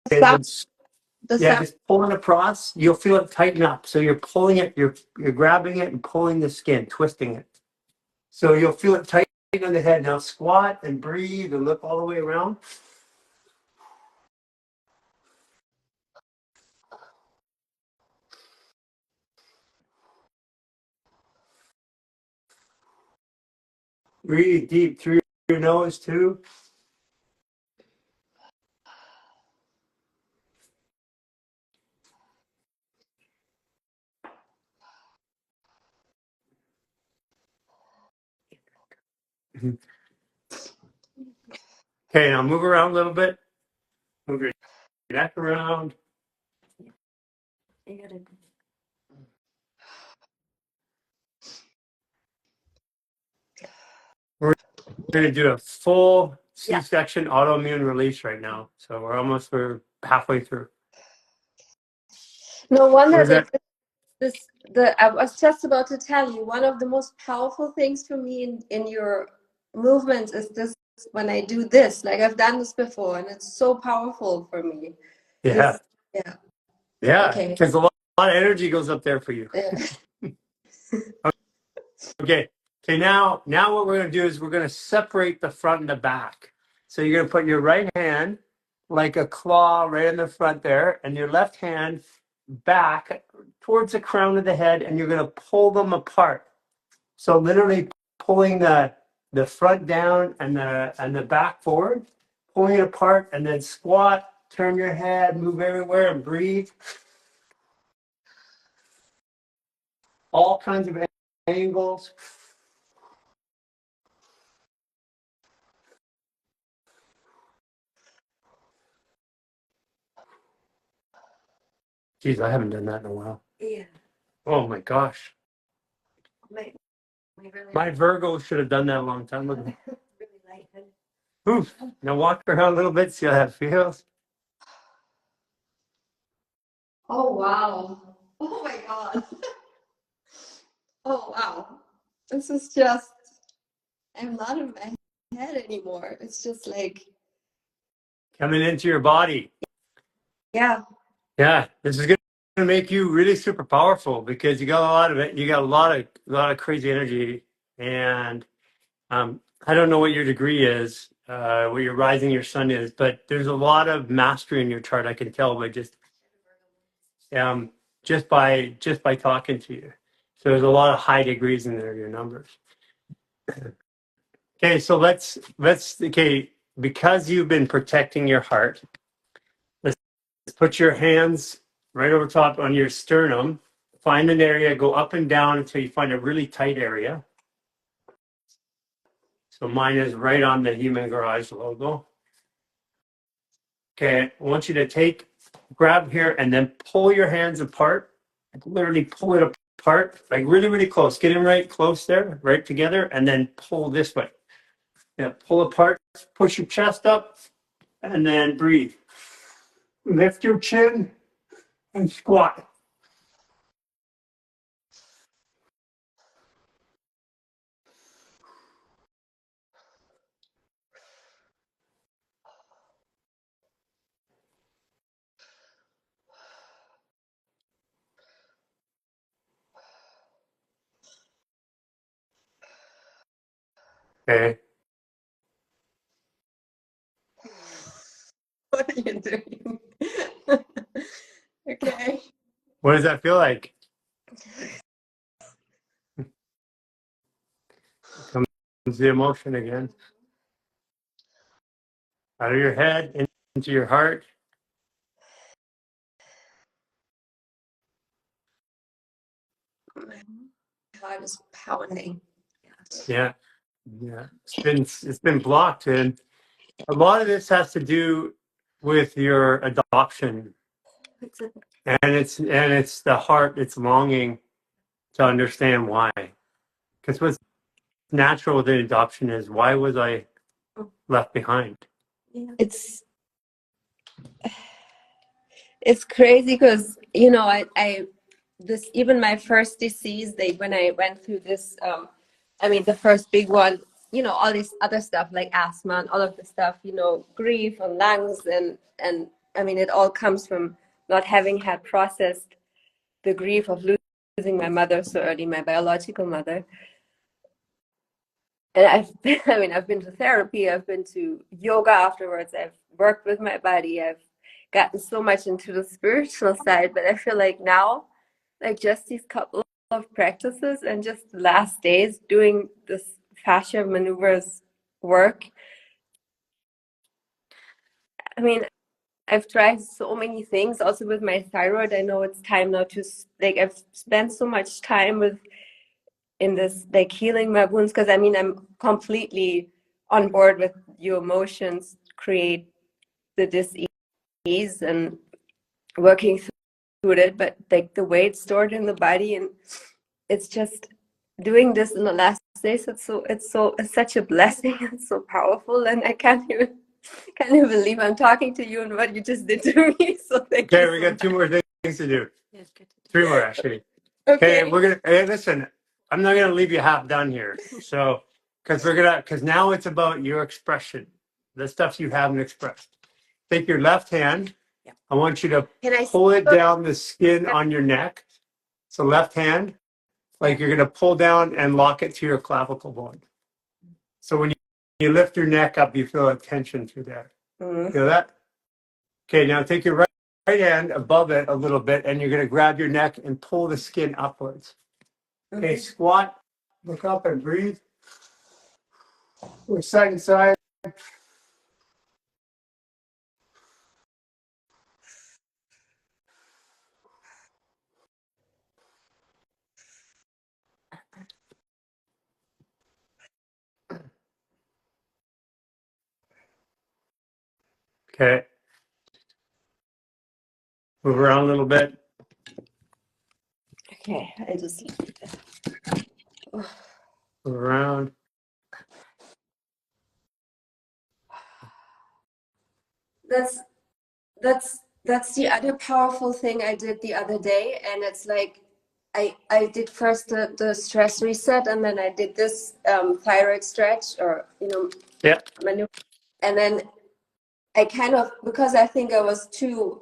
Okay, thumb, then the yeah, thumb. just pulling across. You'll feel it tighten up. So you're pulling it. You're grabbing it and pulling the skin, twisting it. So you'll feel it tighten on the head. Now squat and breathe and look all the way around. Breathe deep through your nose too. Okay, now move around a little bit. Move your neck around. You gotta We're going to do a full Yeah. C-section autoimmune release right now. So we're halfway through. No wonder Where's that? I was just about to tell you, one of the most powerful things for me in your movements is this when I do this. Like I've done this before and it's so powerful for me. Yeah. This, yeah. Yeah. Okay. Because a lot of energy goes up there for you. Yeah. Okay. Okay. Now what we're going to do is we're going to separate the front and the back. So you're going to put your right hand like a claw right in the front there, and your left hand back towards the crown of the head, and you're going to pull them apart. So literally pulling the front down and the back forward, pulling it apart, and then squat, turn your head, move everywhere, and breathe. All kinds of angles. Geez, I haven't done that in a while. Yeah. Oh my gosh. My really My Virgo should have done that a long time ago. really lightheaded. Oof. Now walk around a little bit, see how that feels. Oh wow. Oh my God. Oh wow. This is just, I'm not in my head anymore. It's just like, Coming into your body. yeah. Yeah, this is going to make you really super powerful because you got a lot of it. You got a lot of crazy energy, and I don't know what your degree is, what your rising your sun is, but there's a lot of mastery in your chart. I can tell by just by talking to you. So there's a lot of high degrees in there, your numbers. Okay, so let's because you've been protecting your heart, let's put your hands right over top on your sternum. Find an area, go up and down until you find a really tight area. So mine is right on the Human Garage logo. Okay, I want you to grab here and then pull your hands apart. Literally pull it apart, like really, really close. Get them right close there, right together, and then pull this way. Yeah, pull apart, push your chest up, and then breathe. Lift your chin and squat. Okay. What are you doing? Okay. What does that feel like? Comes the emotion again. Out of your head, into your heart. My heart is pounding. Yeah. Yeah. It's been blocked. And a lot of this has to do with your adoption. And it's the heart, it's longing to understand why. Because what's natural with adoption is, why was I left behind? It's crazy because I this, even my first disease, when I went through this, I mean, the first big one, all this other stuff like asthma and all of the stuff, grief and lungs, and I mean, it all comes from not having had processed the grief of losing my mother so early, my biological mother. And I've been to therapy, I've been to yoga afterwards, I've worked with my body, I've gotten so much into the spiritual side, but I feel like now, like just these couple of practices and just the last days doing this fascia maneuvers work. I mean, I've tried so many things also with my thyroid. I know it's time now to, like, I've spent so much time in this, like, healing my wounds, because I mean, I'm completely on board with your emotions create the dis-ease and working through it, but like the way it's stored in the body, and it's just doing this in the last days, it's such a blessing. It's so powerful, and I can't even believe I'm talking to you and what you just did to me. So thank you. Okay, we got 2 more things to do. 3 more, actually. Okay. Okay, we're gonna. Hey, listen, I'm not gonna leave you half done here. So, because now it's about your expression, the stuff you haven't expressed. Take your left hand. Yeah. I want you to Can I pull it down the skin on your neck. So left hand, like you're gonna pull down and lock it to your clavicle bone. So when you lift your neck up, you feel a tension through there. Feel that? Okay, now take your right hand above it a little bit, and you're gonna grab your neck and pull the skin upwards. Okay, squat, look up and breathe. We're side to side. Okay. Move around a little bit. Okay, I just Move around. that's the other powerful thing I did the other day, and it's like I did first the stress reset, and then I did this thyroid stretch, or Yeah. maneuver, and then I kind of, because I think I was too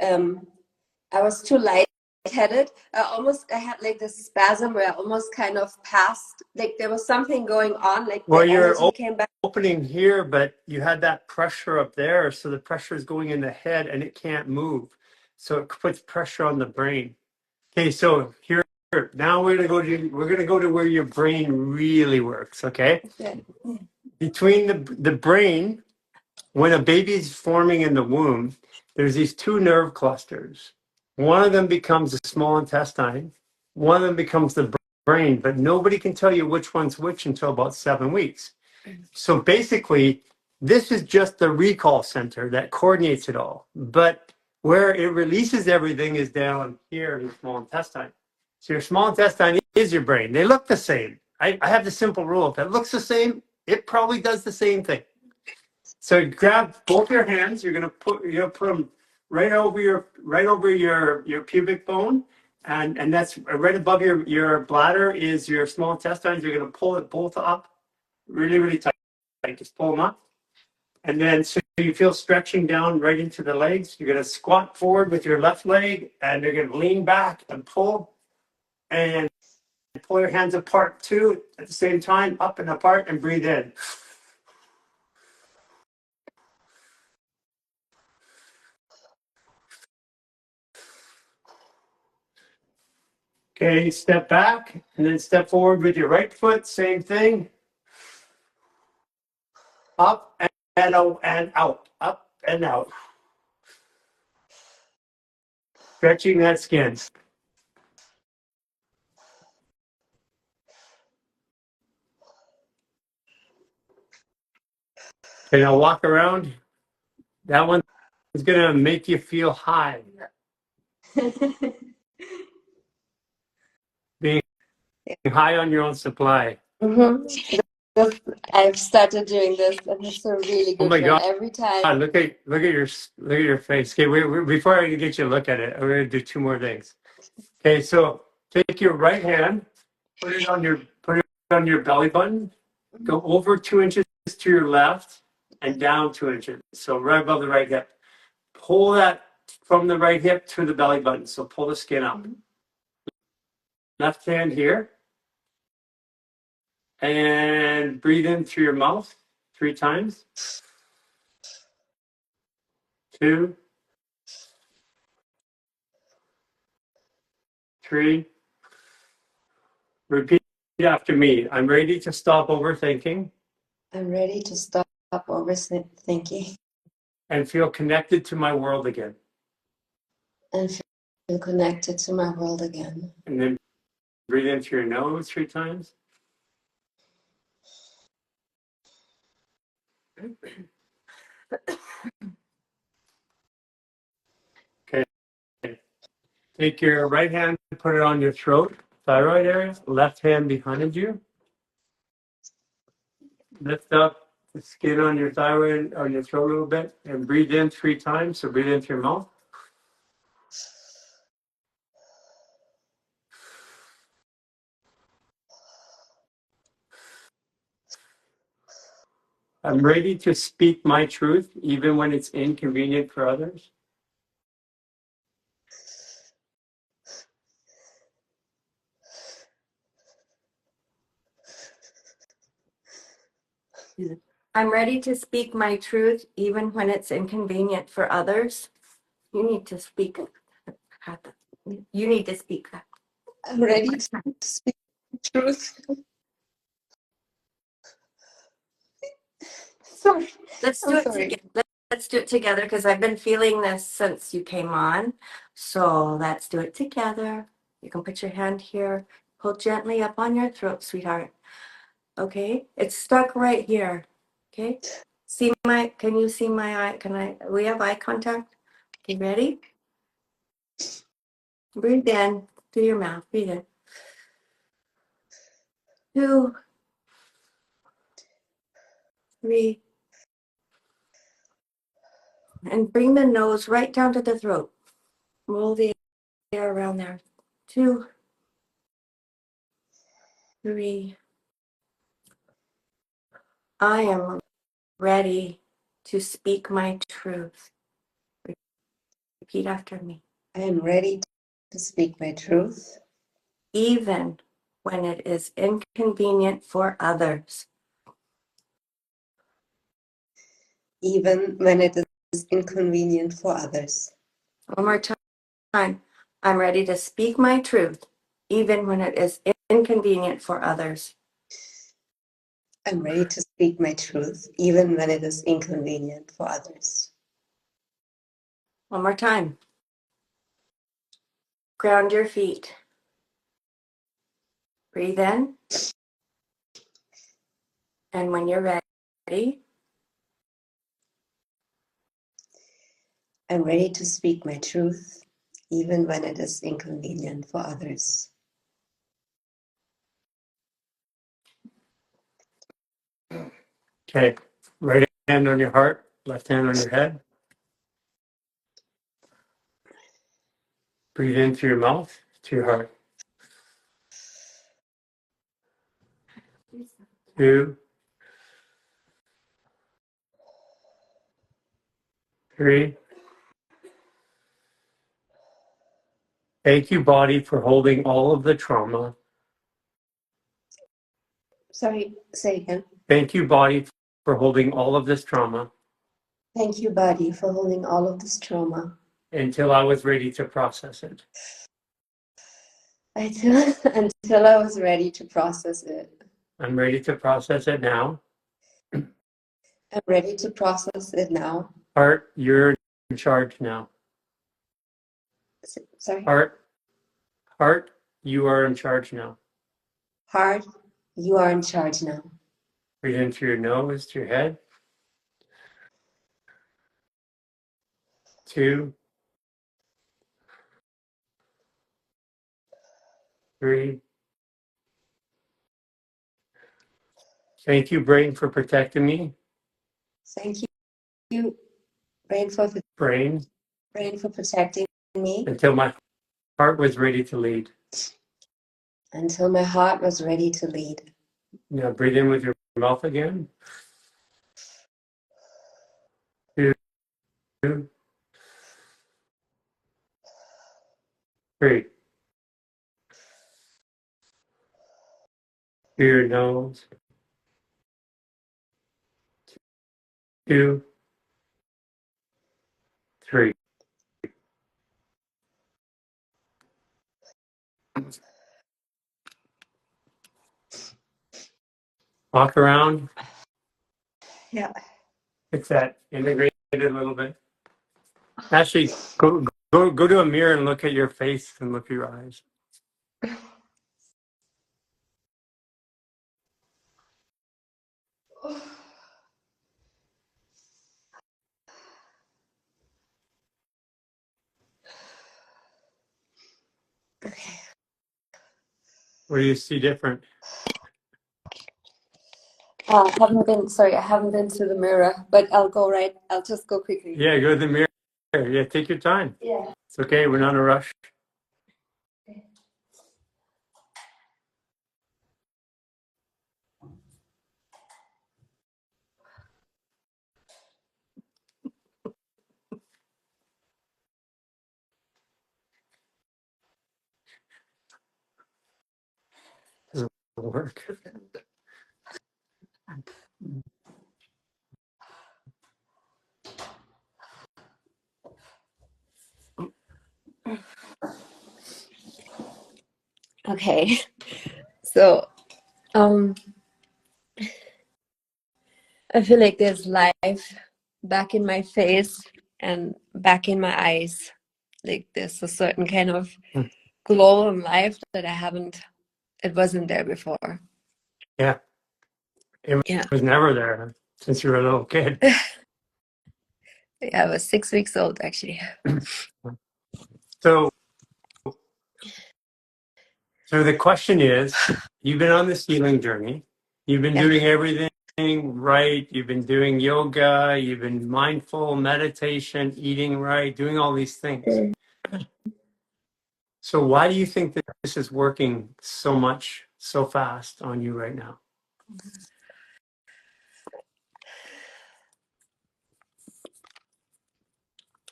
lightheaded. I had like this spasm where I almost kind of passed, like there was something going on, like Well, the you're energy came back. opening here, but you had that pressure up there, so the pressure is going in the head and it can't move. So it puts pressure on the brain. Okay, so here Now we're gonna go to where your brain really works, okay? Okay. Between the brain, when a baby is forming in the womb, there's these two nerve clusters. One of them becomes the small intestine, one of them becomes the brain, but nobody can tell you which one's which until about 7 weeks. So basically, this is just the recall center that coordinates it all. But where it releases everything is down here in the small intestine. So your small intestine is your brain. They look the same. I have the simple rule. If it looks the same, it probably does the same thing. So grab both your hands. You're gonna put them right over your pubic bone, and that's right above your bladder is your small intestines. You're gonna pull it both up really, really tight. Just pull them up. And then so you feel stretching down right into the legs. You're going to squat forward with your left leg and you're going to lean back and pull and pull your hands apart too at the same time, up and apart, and breathe in. Okay, step back and then step forward with your right foot. Same thing. Up and out. Up and out. Stretching that skin. Okay, now walk around. That one is going to make you feel high. Being high on your own supply. I've started doing this, and it's a really Oh good my one. God. Every time. Look at your face. Okay, before I get you to look at it, we're gonna do two more things. Okay, so take your right hand, put it on your belly button, go over 2 inches to your left and down 2 inches. So right above the right hip. Pull that from the right hip to the belly button. So pull the skin up. Left hand here. And breathe in through your mouth 3 times. 2, 3. Repeat after me. I'm ready to stop overthinking I'm ready to stop overthinking and feel connected to my world again. and feel connected to my world again. And then breathe in through your nose 3 times. Okay. Take your right hand, put it on your throat, thyroid area, left hand behind you. Lift up the skin on your thyroid, on your throat a little bit, and breathe in 3 times. So breathe in through your mouth. I'm ready to speak my truth, even when it's inconvenient for others. I'm ready to speak my truth even when it's inconvenient for others. You need to speak. You need to speak that. I'm ready to speak the truth. Sorry. Let's do it together. Let's do it together because I've been feeling this since you came on. So let's do it together. You can put your hand here. Pull gently up on your throat, sweetheart. Okay, it's stuck right here. Okay, can you see my eye? We have eye contact? You ready? Breathe in through your mouth. Breathe in. 2, 3. And bring the nose right down to the throat. Roll the air around there. 2, 3. I am ready to speak my truth. Repeat after me. I am ready to speak my truth, Even when it is inconvenient for others. even when it is inconvenient for others. One more time. I'm ready to speak my truth, even when it is inconvenient for others. I'm ready to speak my truth, even when it is inconvenient for others. One more time. Ground your feet. Breathe in. And when you're ready, I'm ready to speak my truth, even when it is inconvenient for others. Okay. Right hand on your heart, left hand on your head. Breathe in through your mouth to your heart. 2, 3. Thank you, body, for holding all of the trauma. Sorry, say again. Thank you, body, for holding all of this trauma Thank you, body, for holding all of this trauma until I was ready to process it. until I was ready to process it. I'm ready to process it now. I'm ready to process it now. Heart, you're in charge now. Sorry. Heart, you are in charge now. Heart, you are in charge now. Breathe in through your nose to your head. 2, 3. Thank you, brain, for protecting me. Thank you, brain, for Brain, protecting me until my heart was ready to lead. until my heart was ready to lead. Now breathe in with your mouth again. 2, 3. Through your nose. 2, 3. Walk around. Yeah. It's that integrated a little bit. Actually, go to a mirror and look at your face and look at your eyes. Okay. What do you see different? I haven't been to the mirror, but I'll just go quickly. Yeah, go to the mirror. Yeah, take your time. Yeah. It's okay. We're not in a rush. Doesn't work. Okay. So, I feel like there's life back in my face and back in my eyes. Like there's a certain kind of glow in life that it wasn't there before. Yeah, it Yeah. was never there since you were a little kid. Yeah, I was 6 weeks old actually. So the question is, you've been on this healing journey. You've been Yeah. doing everything right. You've been doing yoga. You've been mindful, meditation, eating right, doing all these things. So why do you think that this is working so much, so fast on you right now?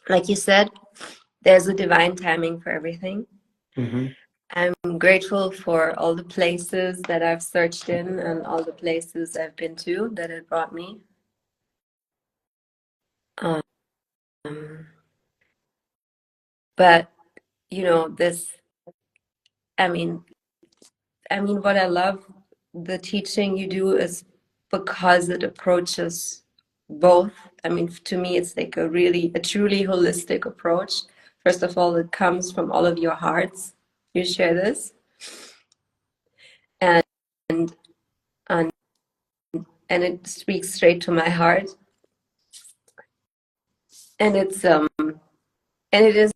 Like you said, there's a divine timing for everything. Mm-hmm. I'm grateful for all the places that I've searched in and all the places I've been to that it brought me. Um, but, I mean, what I love the teaching you do is because it approaches both. I mean, to me, it's like a truly holistic approach. First of all, it comes from all of your hearts. You share this, and and and it speaks straight to my heart. And it's and it is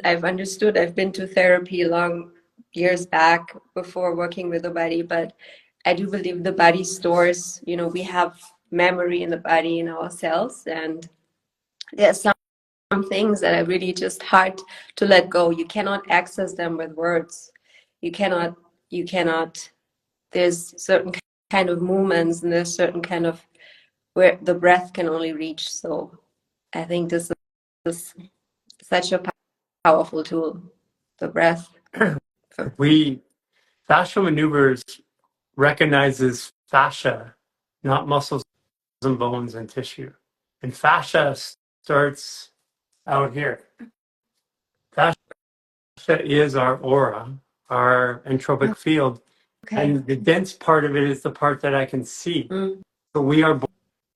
I've understood, I've been to therapy long years back before working with the body, but I do believe the body stores, we have memory in the body, in our cells, and there's some things that are really just hard to let go. You cannot access them with words. You cannot, there's certain kind of movements, and there's certain kind of where the breath can only reach. So I think this is such a powerful tool, the breath. Fascial maneuvers recognizes fascia, not muscles and bones and tissue. And fascia starts out here. Fascia is our aura, our entropic field. Okay. And the dense part of it is the part that I can see. Mm. So we are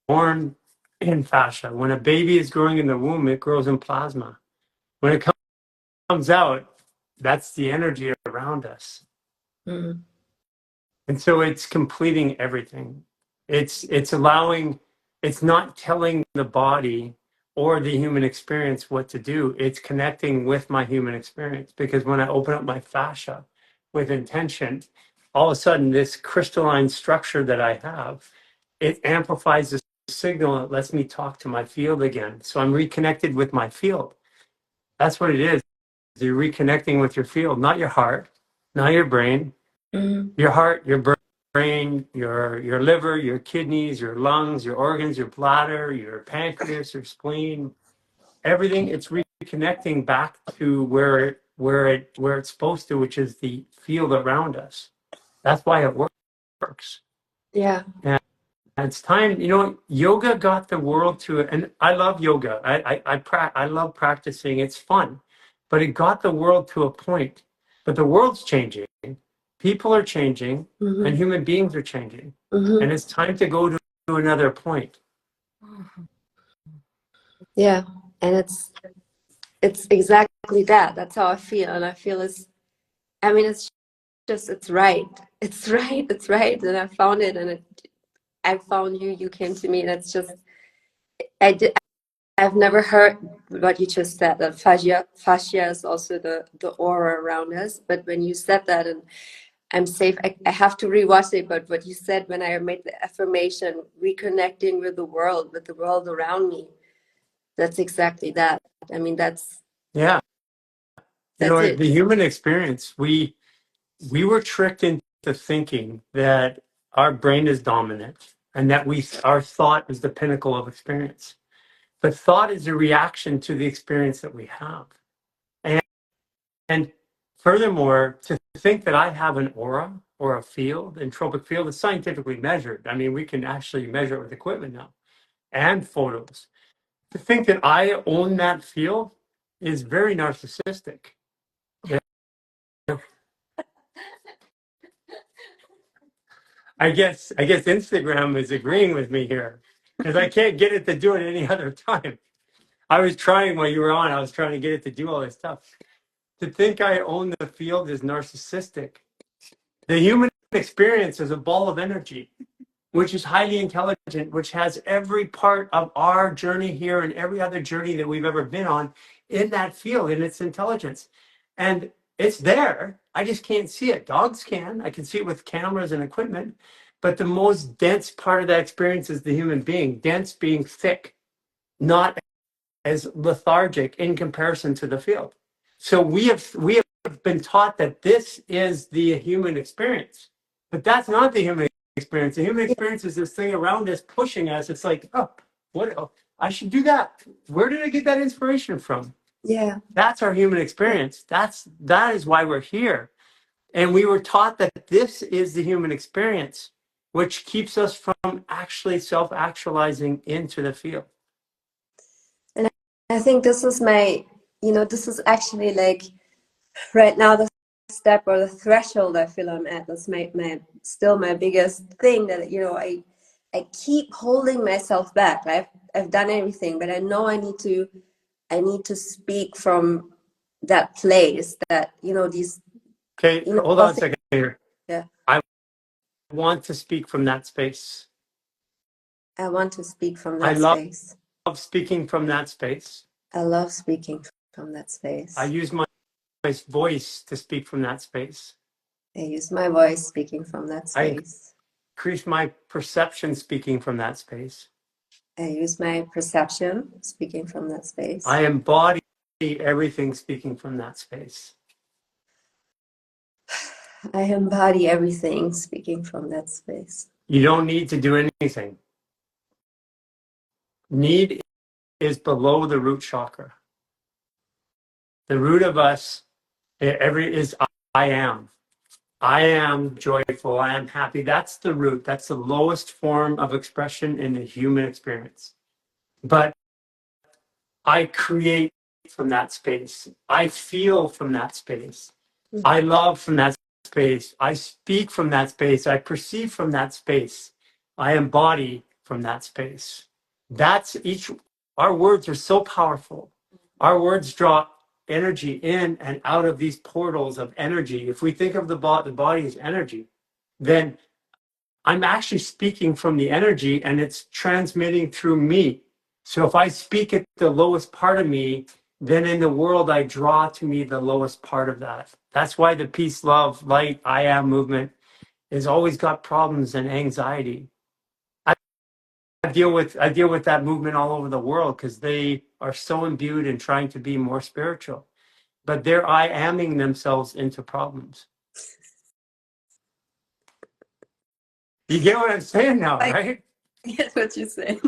born in fascia. When a baby is growing in the womb, it grows in plasma. When it comes out, that's the energy around us. Mm. And so it's completing everything. It's allowing, it's not telling the body or the human experience what to do. It's connecting with my human experience, because when I open up my fascia with intention, all of a sudden this crystalline structure that I have, it amplifies the signal. It lets me talk to my field again. So I'm reconnected with my field. That's what it is. You're reconnecting with your field, not your heart, not your brain. Mm. Your heart, your brain, your liver, your kidneys, your lungs, your organs, your bladder, your pancreas, your spleen, everything. It's reconnecting back to where it's supposed to, which is the field around us. That's why it works. Yeah. And it's time. Yoga got the world to it, and I love yoga. I love practicing. It's fun, but it got the world to a point. But the world's changing. People are changing, Mm-hmm. and human beings are changing. Mm-hmm. And it's time to go to another point. Yeah. And it's exactly that. That's how I feel. And I feel it's right. It's right. It's right. And I found it, and I found you. You came to me, and it's just, I've never heard what you just said, that fascia is also the aura around us. But when you said that, and I'm safe, I have to rewatch it, but what you said when I made the affirmation, reconnecting with the world around me, that's exactly that. I mean, that's Yeah. it. The human experience, we were tricked into thinking that our brain is dominant and that our thought is the pinnacle of experience. But thought is a reaction to the experience that we have. And furthermore, to think that I have an aura or a field, entropic field, is scientifically measured. I mean, we can actually measure it with equipment now and photos. To think that I own that field is very narcissistic. Yeah. I guess Instagram is agreeing with me here, because I can't get it to do it any other time. I was trying while you were on. I was trying to get it to do all this stuff. To think I own the field is narcissistic. The human experience is a ball of energy, which is highly intelligent, which has every part of our journey here and every other journey that we've ever been on in that field, in its intelligence. And it's there. I just can't see it. Dogs can. I can see it with cameras and equipment. But the most dense part of that experience is the human being. Dense being thick, not as lethargic in comparison to the field. So we have been taught that this is the human experience, but that's not the human experience. The human experience is this thing around us pushing us. It's like, I should do that. Where did I get that inspiration from? Yeah. That's our human experience. That is why we're here. And we were taught that this is the human experience, which keeps us from actually self-actualizing into the field. And I think this is this is actually like right now the step or the threshold I feel I'm at. That's my still my biggest thing, that I keep holding myself back. I've done everything, but I know I need to speak from that place that these Okay, hold all on a things, second here. yeah. I want to speak from that space. I want to speak from I that love space. speaking from that space. I love speaking from that I space. use my voice to speak from that space. I use my voice speaking from that I space. increase my perception speaking from that space. I use my perception speaking from that space. I embody everything speaking from that space. I embody everything speaking from that space. You don't need to do anything. Need is below the root chakra. The root of us is I am. I am joyful. I am happy. That's the root. That's the lowest form of expression in the human experience. But I create from that space. I feel from that space. I love from that space. I speak from that space. I perceive from that space. I embody from that space. That's each, our words are so powerful. Our words draw energy in and out of these portals of energy. If we think of the body as energy, then I'm actually speaking from the energy and it's transmitting through me. So if I speak at the lowest part of me, then in the world I draw to me the lowest part of that. That's why the peace, love, light, I am movement has always got problems and anxiety. I deal with that movement all over the world because they are so imbued in trying to be more spiritual, but they're I aming themselves into problems. You get what I'm saying now, right? Get what you say.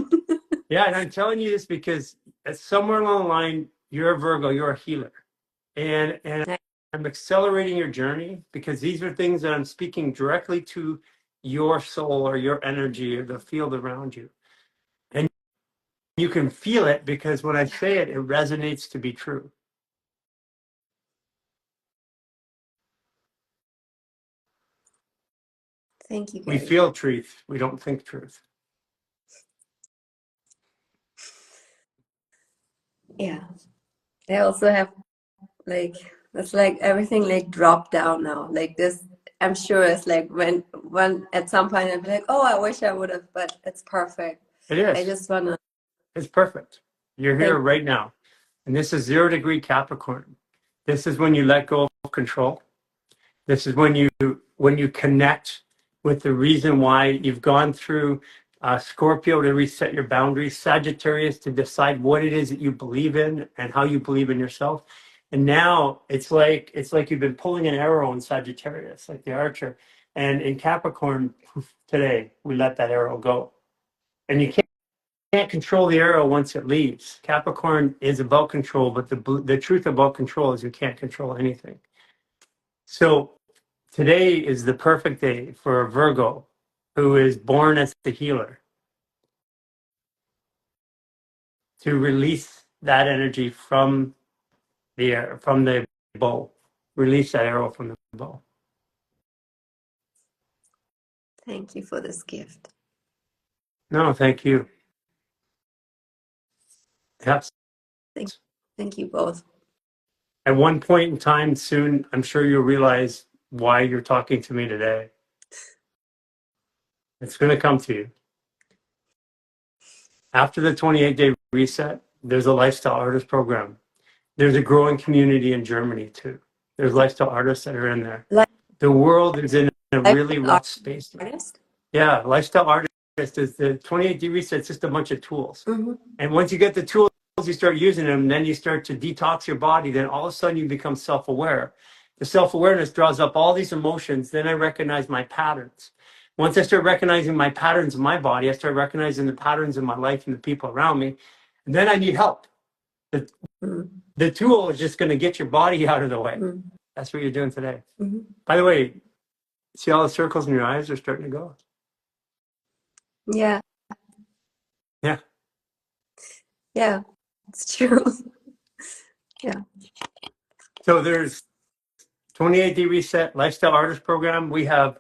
Yeah, and I'm telling you this because somewhere along the line, you're a Virgo, you're a healer. And I'm accelerating your journey because these are things that I'm speaking directly to your soul or your energy or the field around you. And you can feel it because when I say it, it resonates to be true. Thank you, We Garry. feel truth, we don't think truth. Yeah. I also have it's like everything like dropped down now. Like this, I'm sure it's like when at some point I'll be like, oh, I wish I would have, but it's perfect. It I is. just wanna It's perfect. You're here thank right now. And this is 0 degree Capricorn. This is when you let go of control. This is when you connect with the reason why you've gone through Scorpio to reset your boundaries, Sagittarius to decide what it is that you believe in and how you believe in yourself. And now it's like you've been pulling an arrow in Sagittarius, like the archer. And in Capricorn today, we let that arrow go. And you can't control the arrow once it leaves. Capricorn is about control, but the truth about control is you can't control anything. So today is the perfect day for a Virgo who is born as the healer to release that energy from the bow. Release that arrow from the bow. thank you for this gift. No, thank you. Yes. Thank you both. At one point in time soon, I'm sure you'll realize why you're talking to me today. It's going to come to you. After the 28-day reset, there's a lifestyle artist program. There's a growing community in Germany too. There's lifestyle artists that are in there. The world is in a really rough space. Artist? Yeah, lifestyle artist is the 28-day reset. It's just a bunch of tools. Mm-hmm. And once you get the tools, you start using them, then you start to detox your body. Then all of a sudden you become self-aware. The self-awareness draws up all these emotions. Then I recognize my patterns. Once I start recognizing my patterns in my body, I start recognizing the patterns in my life and the people around me. And then I need help. The tool is just going to get your body out of the way. Mm-hmm. That's what you're doing today. Mm-hmm. By the way, see all the circles in your eyes are starting to go. Yeah. Yeah. Yeah. It's true. Yeah. So there's 28-day reset lifestyle artist program. We have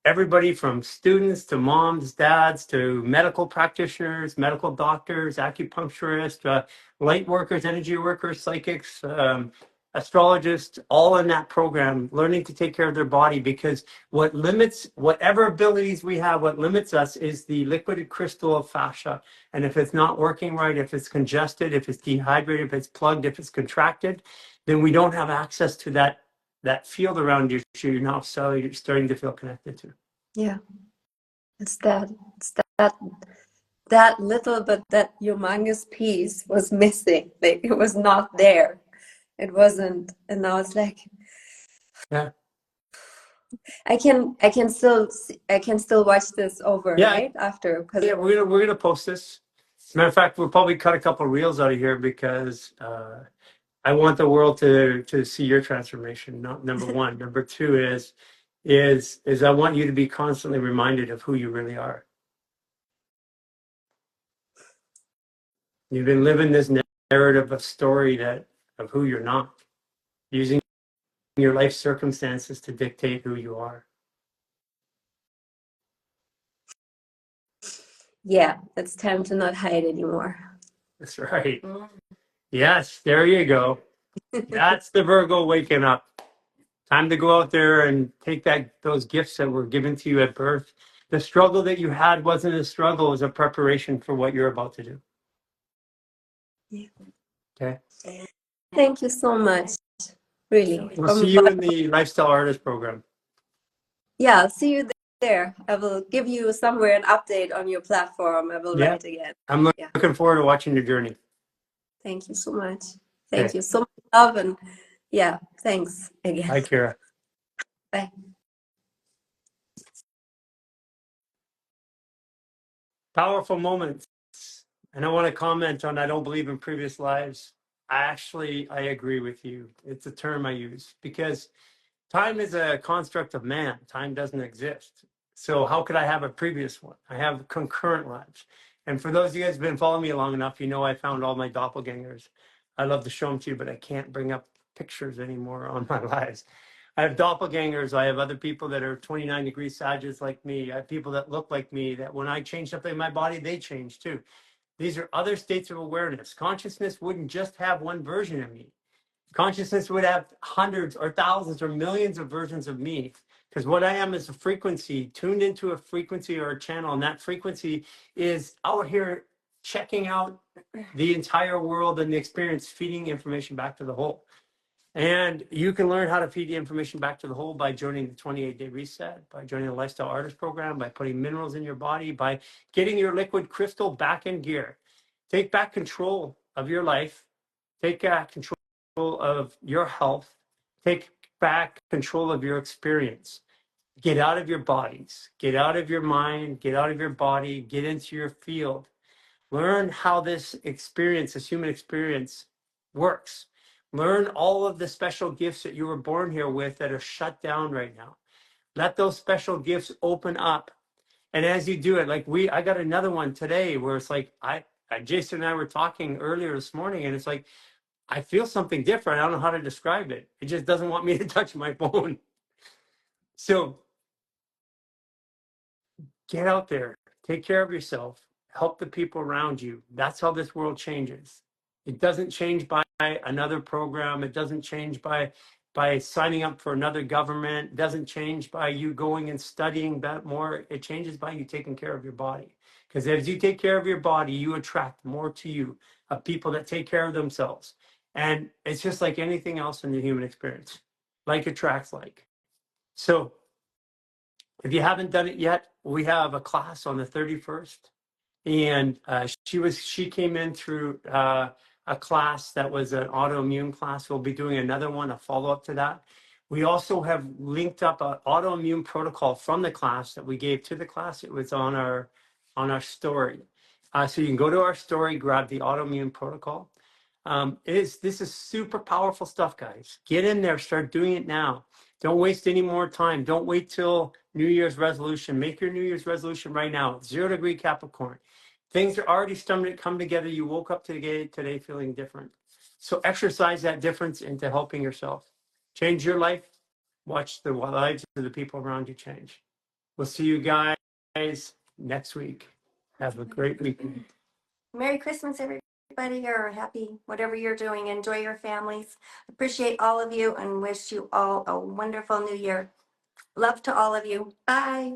everybody from students to moms, dads, to medical practitioners, medical doctors, acupuncturists, light workers, energy workers, psychics, astrologists, all in that program, learning to take care of their body, because what limits whatever abilities we have, what limits us is the liquid crystal of fascia. And if it's not working right, if it's congested, if it's dehydrated, if it's plugged, if it's contracted, then we don't have access to that field around you. You're now you're starting to feel connected to. Yeah, it's that little, but that humongous piece was missing. Like it was not there. It wasn't, and now it's like, Yeah. I can still watch this over, Yeah. right? After, because Yeah, we're gonna post this. Matter of fact, we'll probably cut a couple of reels out of here because I want the world to see your transformation. Not number one. Number two is I want you to be constantly reminded of who you really are. You've been living this narrative of story of who you're not, using your life circumstances to dictate who you are. yeah, it's time to not hide anymore. That's right. Yes, there you go. That's the Virgo waking up. Time to go out there and take those gifts that were given to you at birth. The struggle that you had wasn't a struggle, it was a preparation for what you're about to do. Yeah. Okay. Thank you so much. Really. We'll see you in the Lifestyle Artist program. Yeah, I'll see you there. I will give you somewhere an update on your platform. I will write again. I'm looking forward to watching your journey. Thank you so much. Thank you so much, love, and yeah, thanks again. Bye, Kira. Bye. Powerful moments. And I want to comment on I don't believe in previous lives. I agree with you. It's a term I use because time is a construct of man. Time doesn't exist. So how could I have a previous one? I have concurrent lives. And for those of you guys who've been following me long enough, you know I found all my doppelgangers. I love to show them to you, but I can't bring up pictures anymore on my lives. I have doppelgangers. I have other people that are 29-degree Sagittarius like me. I have people that look like me, that when I change something in my body, they change too. These are other states of awareness. Consciousness wouldn't just have one version of me. Consciousness would have hundreds or thousands or millions of versions of me, because what I am is a frequency tuned into a frequency or a channel, and that frequency is out here checking out the entire world and the experience, feeding information back to the whole. And you can learn how to feed the information back to the whole by joining the 28-day reset, by joining the Lifestyle Artist program, by putting minerals in your body, by getting your liquid crystal back in gear. Take back control of your life. Take back control of your health. Take back control of your experience. Get out of your bodies. Get out of your mind. Get out of your body. Get into your field. Learn how this experience, this human experience, works. Learn all of the special gifts that you were born here with that are shut down right now. Let those special gifts open up. And as you do it, like I got another one today where it's like, Jason and I were talking earlier this morning, and it's like, I feel something different. I don't know how to describe it. It just doesn't want me to touch my phone. So get out there, take care of yourself, help the people around you. That's how this world changes. It doesn't change by another program. It doesn't change by signing up for another government. It doesn't change by you going and studying that more. It changes by you taking care of your body. Because as you take care of your body, you attract more to you of people that take care of themselves. And it's just like anything else in the human experience. Like attracts like. So if you haven't done it yet, we have a class on the 31st. And she came in through a class that was an autoimmune class. We'll be doing another one, a follow-up to that. We also have linked up an autoimmune protocol from the class that we gave to the class. It was on our story. So you can go to our story, grab the autoimmune protocol. This is super powerful stuff, guys. Get in there, start doing it now. Don't waste any more time. Don't wait till New Year's resolution. Make your New Year's resolution right now. 0-degree Capricorn. Things are already starting to come together. You woke up today feeling different. So exercise that difference into helping yourself. Change your life, Watch the lives of the people around you change. We'll see you guys next week. Have a great weekend. Merry Christmas, everybody, or happy whatever you're doing. Enjoy your families. Appreciate all of you and wish you all a wonderful new year. Love to all of you. Bye.